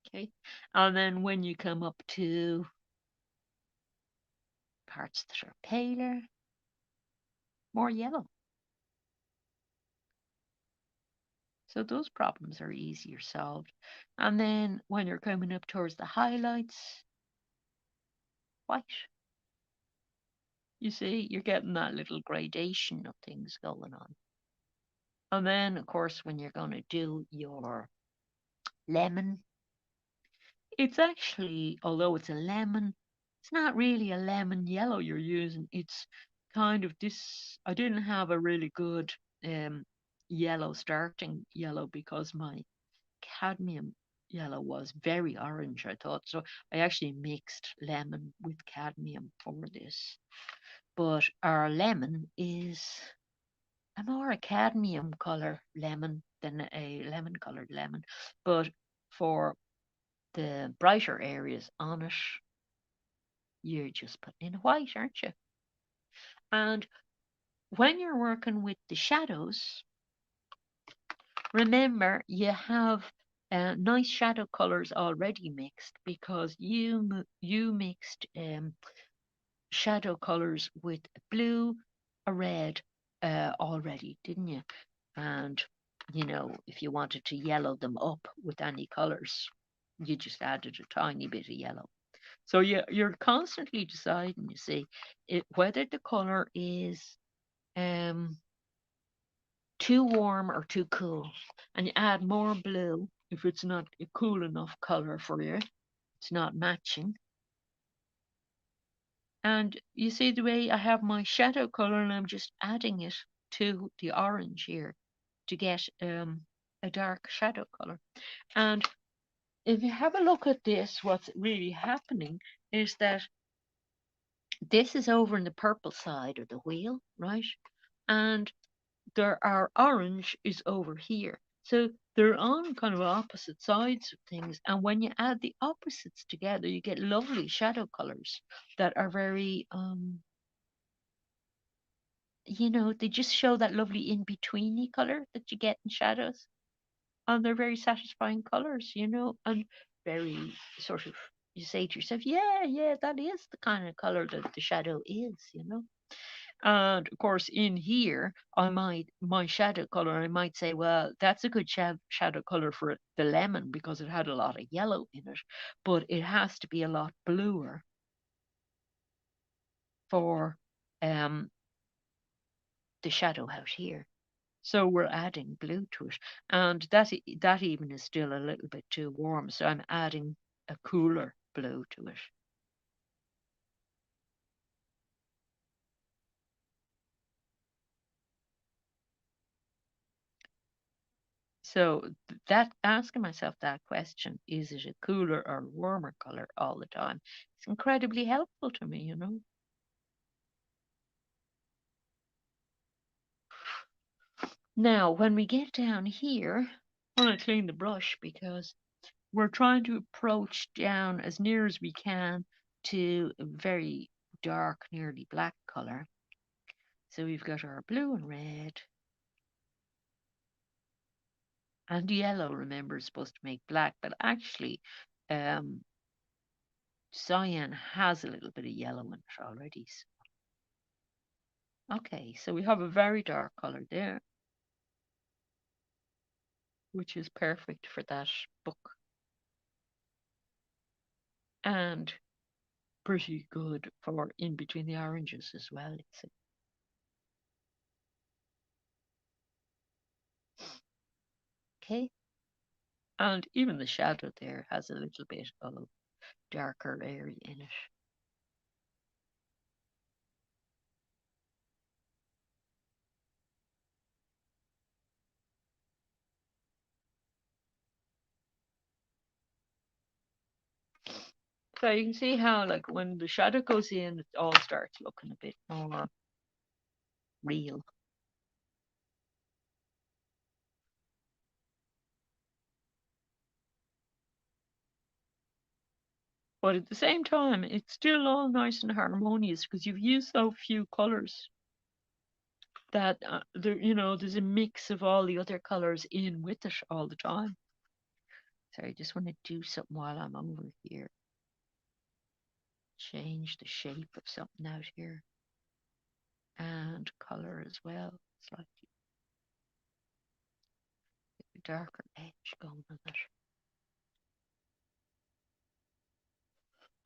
Okay. And then when you come up to parts that are paler, more yellow. So those problems are easier solved. And then when you're coming up towards the highlights, white. You see, you're getting that little gradation of things going on. And then, of course, when you're going to do your lemon, it's actually, although it's a lemon, it's not really a lemon yellow you're using. It's kind of this. I didn't have a really good yellow starting yellow because my cadmium yellow was very orange, I thought. So I actually mixed lemon with cadmium for this. But our lemon is a more a cadmium color lemon than a lemon colored lemon. But for the brighter areas on it, you're just putting in white, aren't you? And when you're working with the shadows, remember you have nice shadow colors already mixed because you mixed shadow colors with blue, a red already, didn't you? And if you wanted to yellow them up with any colors, you just added a tiny bit of yellow. So you're constantly deciding, you see, whether the color is too warm or too cool. And you add more blue if it's not a cool enough color for you. It's not matching. And you see the way I have my shadow color and I'm just adding it to the orange here to get a dark shadow color. And if you have a look at this, what's really happening is that this is over in the purple side of the wheel, right? And our orange is over here. So they're on kind of opposite sides of things. And when you add the opposites together, you get lovely shadow colors that are very, they just show that lovely in-betweeny color that you get in shadows. And they're very satisfying colors, and very sort of, you say to yourself, yeah, that is the kind of color that the shadow is. And of course, in here, my shadow color, I might say, well, that's a good shadow color for the lemon because it had a lot of yellow in it, but it has to be a lot bluer for um, the shadow out here. So we're adding blue to it, and that even is still a little bit too warm. So I'm adding a cooler blue to it. So that asking myself that question, is it a cooler or warmer color all the time? It's incredibly helpful to me, you know. Now, when we get down here, I want to clean the brush because we're trying to approach down as near as we can to a very dark, nearly black color. So we've got our blue and red and yellow, remember, is supposed to make black, but actually um, cyan has a little bit of yellow in it already. Okay, so we have a very dark color there, which is perfect for that book and pretty good for in between the oranges as well. Okay, and even the shadow there has a little bit of darker area in it. So you can see how, like, when the shadow goes in, it all starts looking a bit more real. But at the same time, it's still all nice and harmonious because you've used so few colors that there, you know, there's a mix of all the other colors in with it all the time. Sorry, I just want to do something while I'm over here. Change the shape of something out here and color as well. Slightly darker edge going on it.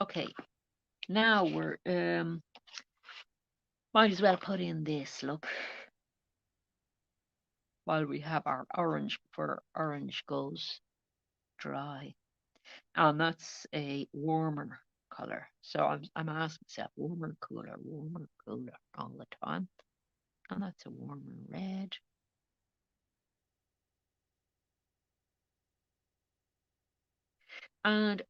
Okay, now we're might as well put in this, look, while we have our orange before orange goes dry. And that's a warmer color. So I'm asking myself warmer, cooler all the time. And that's a warmer red. And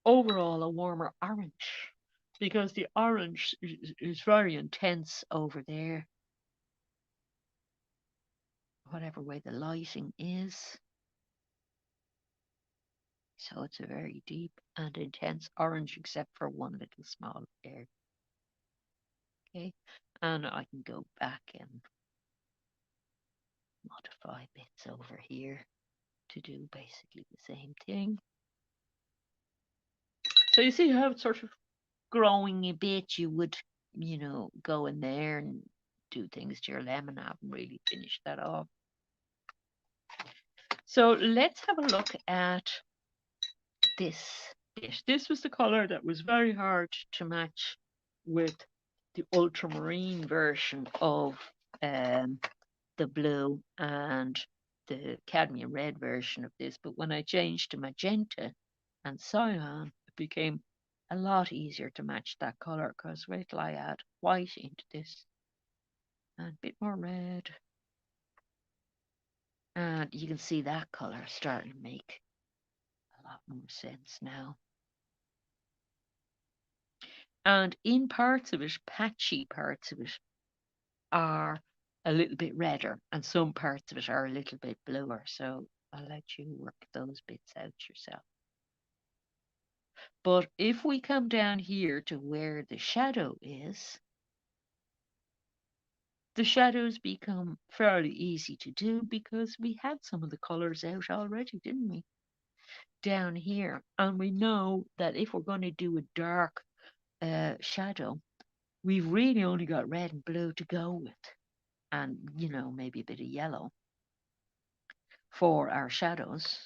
overall a warmer orange because the orange is very intense over there, whatever way the lighting is. So it's a very deep and intense orange, except for one little small area. Okay, and I can go back and modify bits over here to do basically the same thing. So you see how it's sort of growing a bit. You would, you know, go in there and do things to your lemon. I haven't really finished that off. So let's have a look at this bit. This was the color that was very hard to match with the ultramarine version of the blue and the cadmium red version of this. But when I changed to magenta and cyan, it became a lot easier to match that color because wait till I add white into this and a bit more red. And you can see that color starting to make a lot more sense now. And in parts of it, patchy parts of it are a little bit redder, and some parts of it are a little bit bluer. So I'll let you work those bits out yourself. But if we come down here to where the shadow is, the shadows become fairly easy to do because we had some of the colors out already, didn't we? Down here. And we know that if we're going to do a dark shadow, we've really only got red and blue to go with. And, you know, maybe a bit of yellow for our shadows.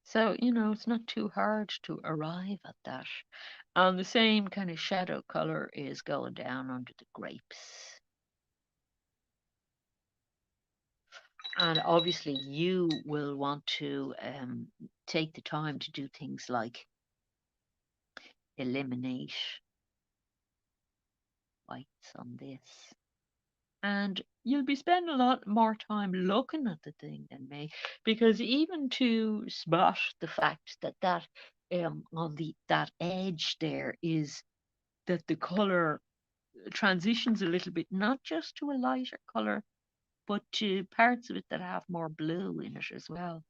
So, you know, it's not too hard to arrive at that. And the same kind of shadow color is going down under the grapes. And obviously, you will want to take the time to do things like eliminate whites on this. And you'll be spending a lot more time looking at the thing than me, because even to spot the fact that on that edge there is that the color transitions a little bit, not just to a lighter color, but to parts of it that have more blue in it as well.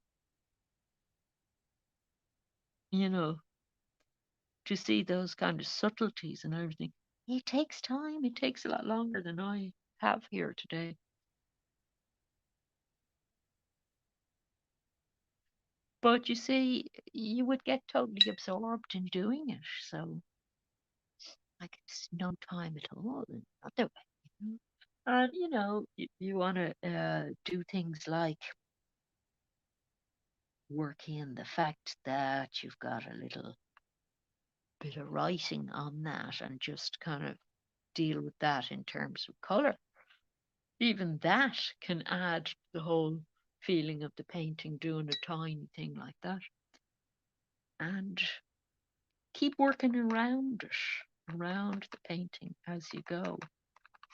You know, to see those kind of subtleties and everything. It takes time. It takes a lot longer than I have here today. But you see, you would get totally absorbed in doing it. So, like, it's no time at all in other way. And, you want to do things like work in the fact that you've got a little bit of writing on that and just kind of deal with that in terms of color. Even that can add to the whole feeling of the painting, doing a tiny thing like that. And keep working around it, around the painting as you go.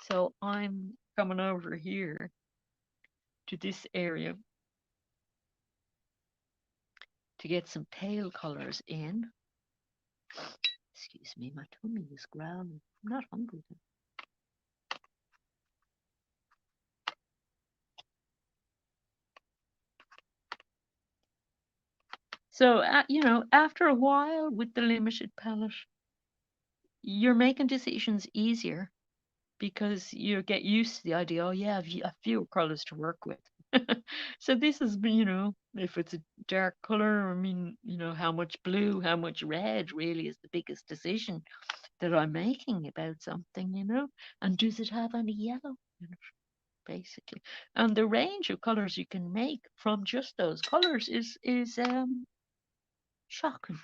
So I'm coming over here to this area to get some pale colors in. Excuse me, my tummy is growling. I'm not hungry. So, after a while with the limited palette, you're making decisions easier because you get used to the idea, oh, yeah, I've fewer colors to work with. So this is, if it's a dark color, I mean, how much blue, how much red really is the biggest decision that I'm making about something, and does it have any yellow in it, basically. And the range of colors you can make from just those colors is shocking.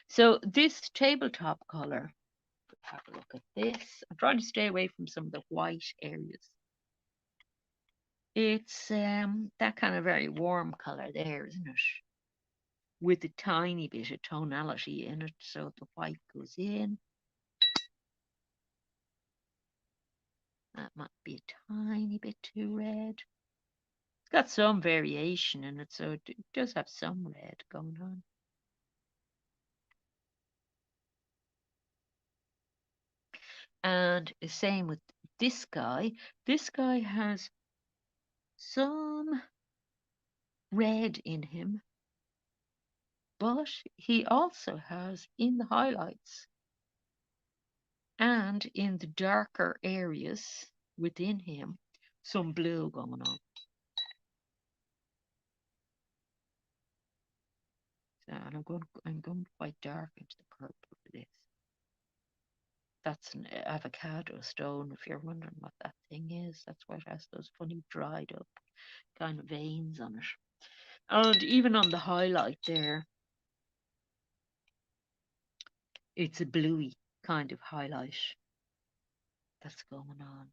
So this tabletop color, have a look at this. I'm trying to stay away from some of the white areas. It's that kind of very warm color there, isn't it? With a tiny bit of tonality in it, so the white goes in. That might be a tiny bit too red. It's got some variation in it, so it does have some red going on. And the same with this guy. This guy has some red in him, but he also has in the highlights and in the darker areas within him some blue going on. So, and I'm going quite dark into the purple for this. That's an avocado stone, if you're wondering what that thing is. That's why it has those funny dried up kind of veins on it. And even on the highlight there, it's a bluey kind of highlight that's going on.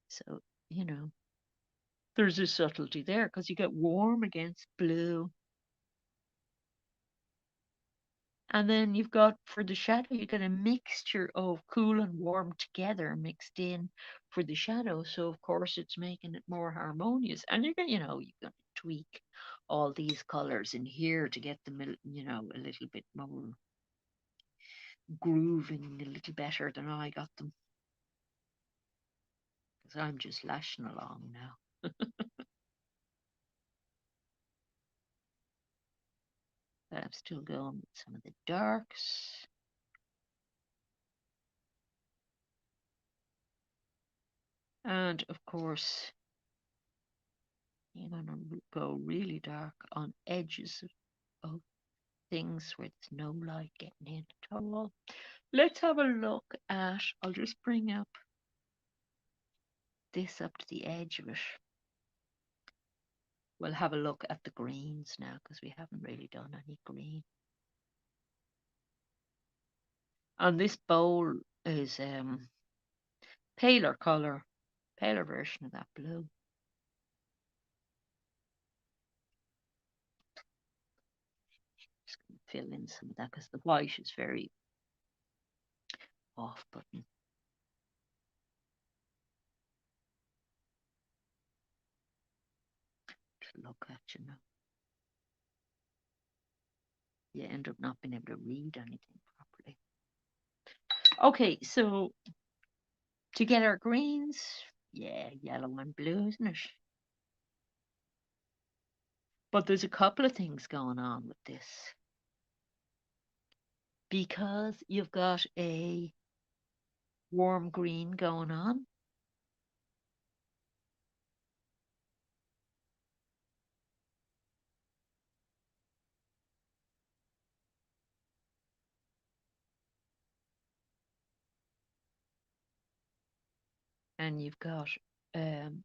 So, there's a subtlety there because you get warm against blue. And then you've got, for the shadow, you get a mixture of cool and warm together mixed in for the shadow. So, of course, it's making it more harmonious. And you're going to tweak all these colors in here to get them, a little bit more grooving, a little better than I got them. Because I'm just lashing along now. But I'm still going with some of the darks. And of course, you're going to go really dark on edges of things where there's no light getting in at all. Let's have a look at, I'll just bring up this up to the edge of it. We'll have a look at the greens now because we haven't really done any green. And this bowl is paler color paler version of that blue. Just going to fill in some of that because the white is very off-putting to look at, you know. You end up not being able to read anything properly. Okay, so to get our greens, yeah, yellow and blue, isn't it? But there's a couple of things going on with this because you've got a warm green going on. And you've got um,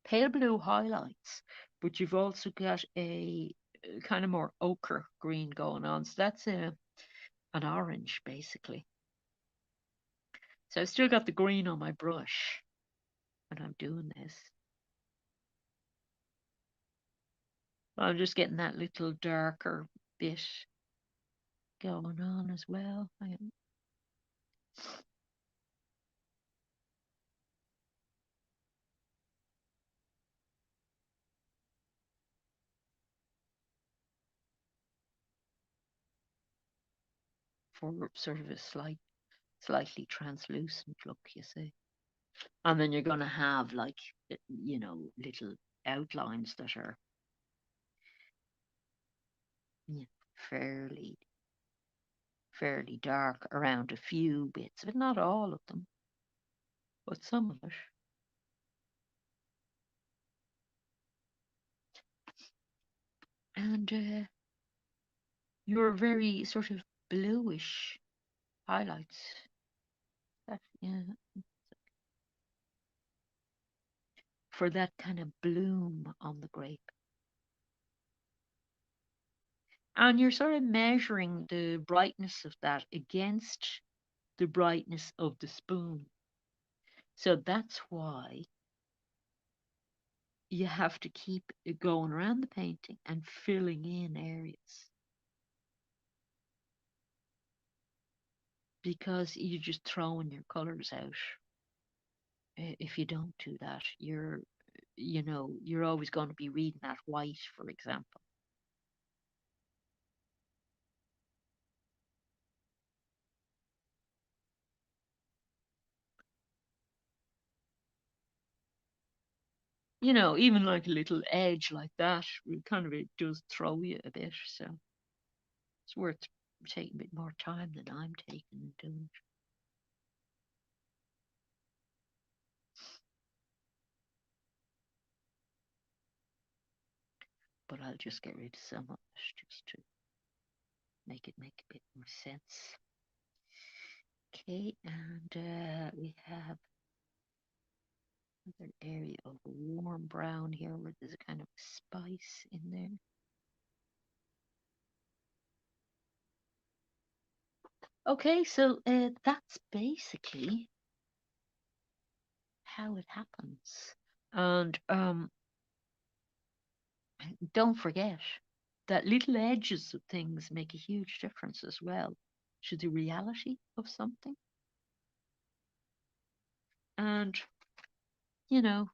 pale blue highlights, but you've also got a kind of more ochre green going on. So that's an orange basically. So I've still got the green on my brush when I'm doing this. I'm just getting that little darker bit going on as well. For sort of a slightly translucent look, you see. And then you're going to have like, you know, little outlines that are yeah, fairly fairly dark around a few bits, but not all of them, but some of it. And your very sort of bluish highlights. That, yeah, for that kind of bloom on the grape. And you're sort of measuring the brightness of that against the brightness of the spoon. So that's why you have to keep going around the painting and filling in areas. Because you're just throwing your colors out. If you don't do that, you're always going to be reading that white, for example. Even like a little edge like that, it does throw you a bit. So it's worth taking a bit more time than I'm taking and doing it. But I'll just get rid of some of it just to make it make a bit more sense. Okay, and we have another area of warm brown here where there's a kind of spice in there. Okay, so that's basically how it happens. And don't forget that little edges of things make a huge difference as well to the reality of something. And, you know,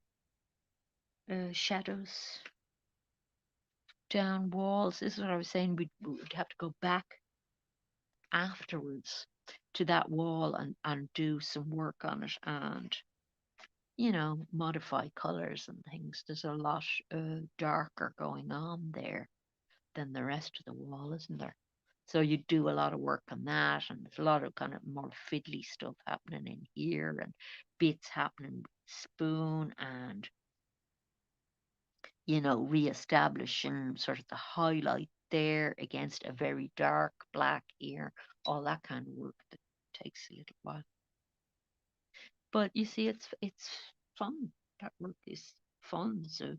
shadows down walls. This is what I was saying. We'd have to go back afterwards to that wall and do some work on it and modify colors and things. There's a lot darker going on there than the rest of the wall, isn't there? So you do a lot of work on that, and there's a lot of kind of more fiddly stuff happening in here, and bits happening with spoon, and re-establishing sort of the highlight there against a very dark black here, all that kind of work that takes a little while. But you see, it's fun. That work is fun. So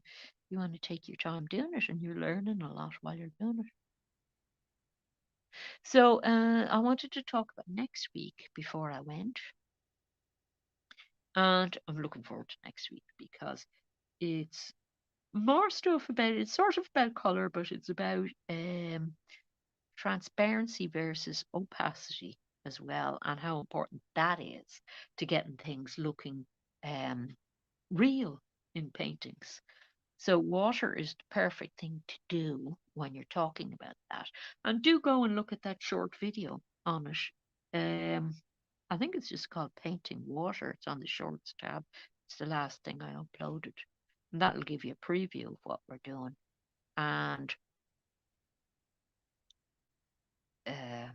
you want to take your time doing it, and you're learning a lot while you're doing it. So I wanted to talk about next week before I went. And I'm looking forward to next week because it's more stuff about, it's sort of about color, but it's about transparency versus opacity as well, and how important that is to getting things looking um, real in paintings. So water is the perfect thing to do when you're talking about that. And do go and look at that short video on it. I think it's just called Painting Water. It's on the Shorts tab. It's the last thing I uploaded. And that'll give you a preview of what we're doing. And uh,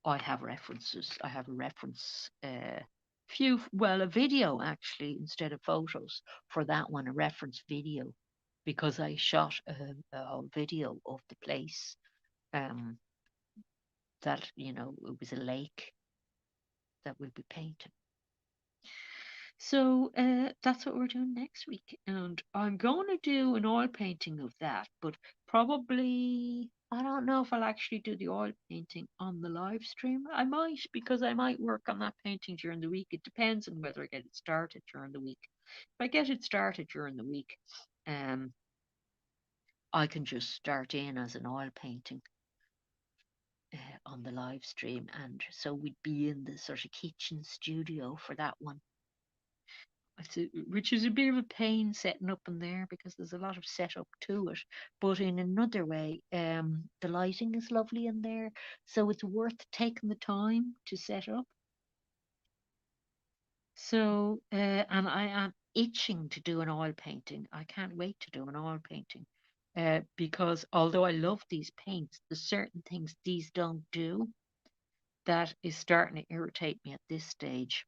I have references. I have a reference a video actually instead of photos for that one, a reference video, because I shot a video of the place um, that, it was a lake that we'll be painting. So that's what we're doing next week. And I'm going to do an oil painting of that, but probably, I don't know if I'll actually do the oil painting on the live stream. I might, because I might work on that painting during the week. It depends on whether I get it started during the week. If I get it started during the week, um, I can just start in as an oil painting on the live stream. And so we'd be in the sort of kitchen studio for that one. Which is a bit of a pain setting up in there because there's a lot of setup to it. But in another way, the lighting is lovely in there, so it's worth taking the time to set up. So, and I am itching to do an oil painting. I can't wait to do an oil painting. Because although I love these paints, there's certain things these don't do that is starting to irritate me at this stage.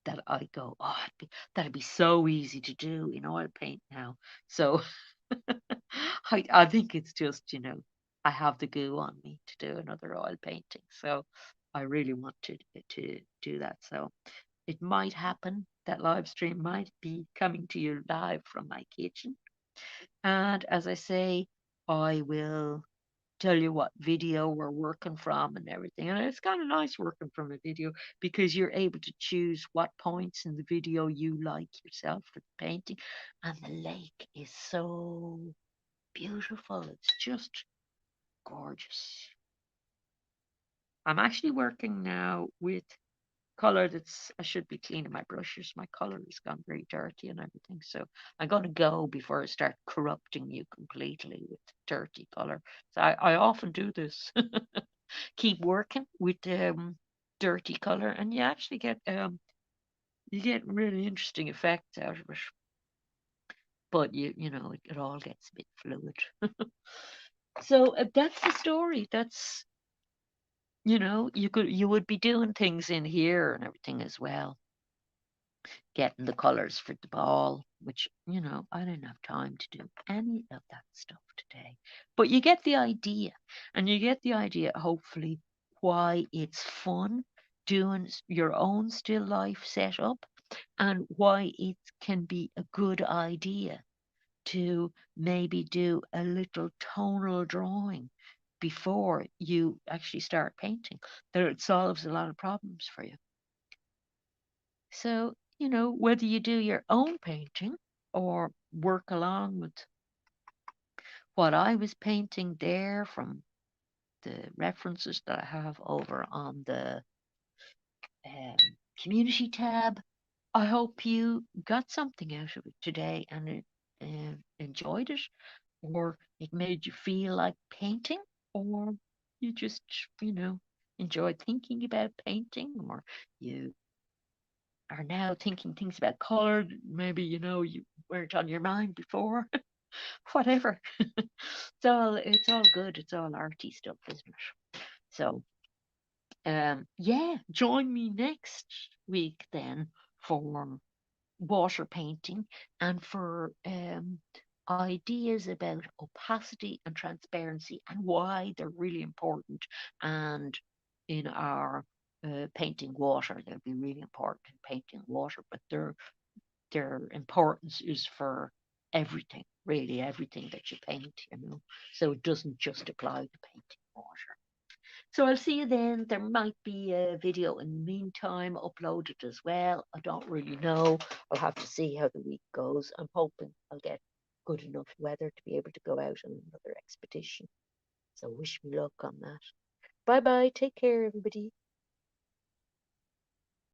That I go, oh, that'd be so easy to do in oil paint now. So I think it's just, I have the goo on me to do another oil painting. So I really want to do that. So it might happen. That live stream might be coming to you live from my kitchen. And as I say, I will tell you what video we're working from and everything. And it's kind of nice working from a video because you're able to choose what points in the video you like yourself for the painting. And the lake is so beautiful. It's just gorgeous. I'm actually working now with color that's, I should be cleaning my brushes. My color has gone very dirty and everything. So I'm going to go before I start corrupting you completely with dirty color. So I often do this. Keep working with dirty color, and you get really interesting effects out of it. But it all gets a bit fluid. So that's the story. That's you would be doing things in here and everything as well, getting the colors for the ball, which I didn't have time to do any of that stuff today. But you get the idea, and you get the idea hopefully why it's fun doing your own still life setup, and why it can be a good idea to maybe do a little tonal drawing before you actually start painting. That it solves a lot of problems for you. So, whether you do your own painting or work along with what I was painting there from the references that I have over on the um, community tab, I hope you got something out of it today and enjoyed it, or it made you feel like painting, or you just, enjoyed thinking about painting, or you are now thinking things about color maybe you weren't on your mind before. Whatever. It's all good. It's all arty stuff, isn't it? So yeah, join me next week then for water painting and for ideas about opacity and transparency and why they're really important. And in our painting water, they'll be really important in painting water, but their importance is for everything, really everything that you paint, So it doesn't just apply to painting water. So I'll see you then. There might be a video in the meantime uploaded as well. I don't really know. I'll have to see how the week goes. I'm hoping I'll get good enough weather to be able to go out on another expedition. So wish me luck on that. Bye bye. Take care, everybody.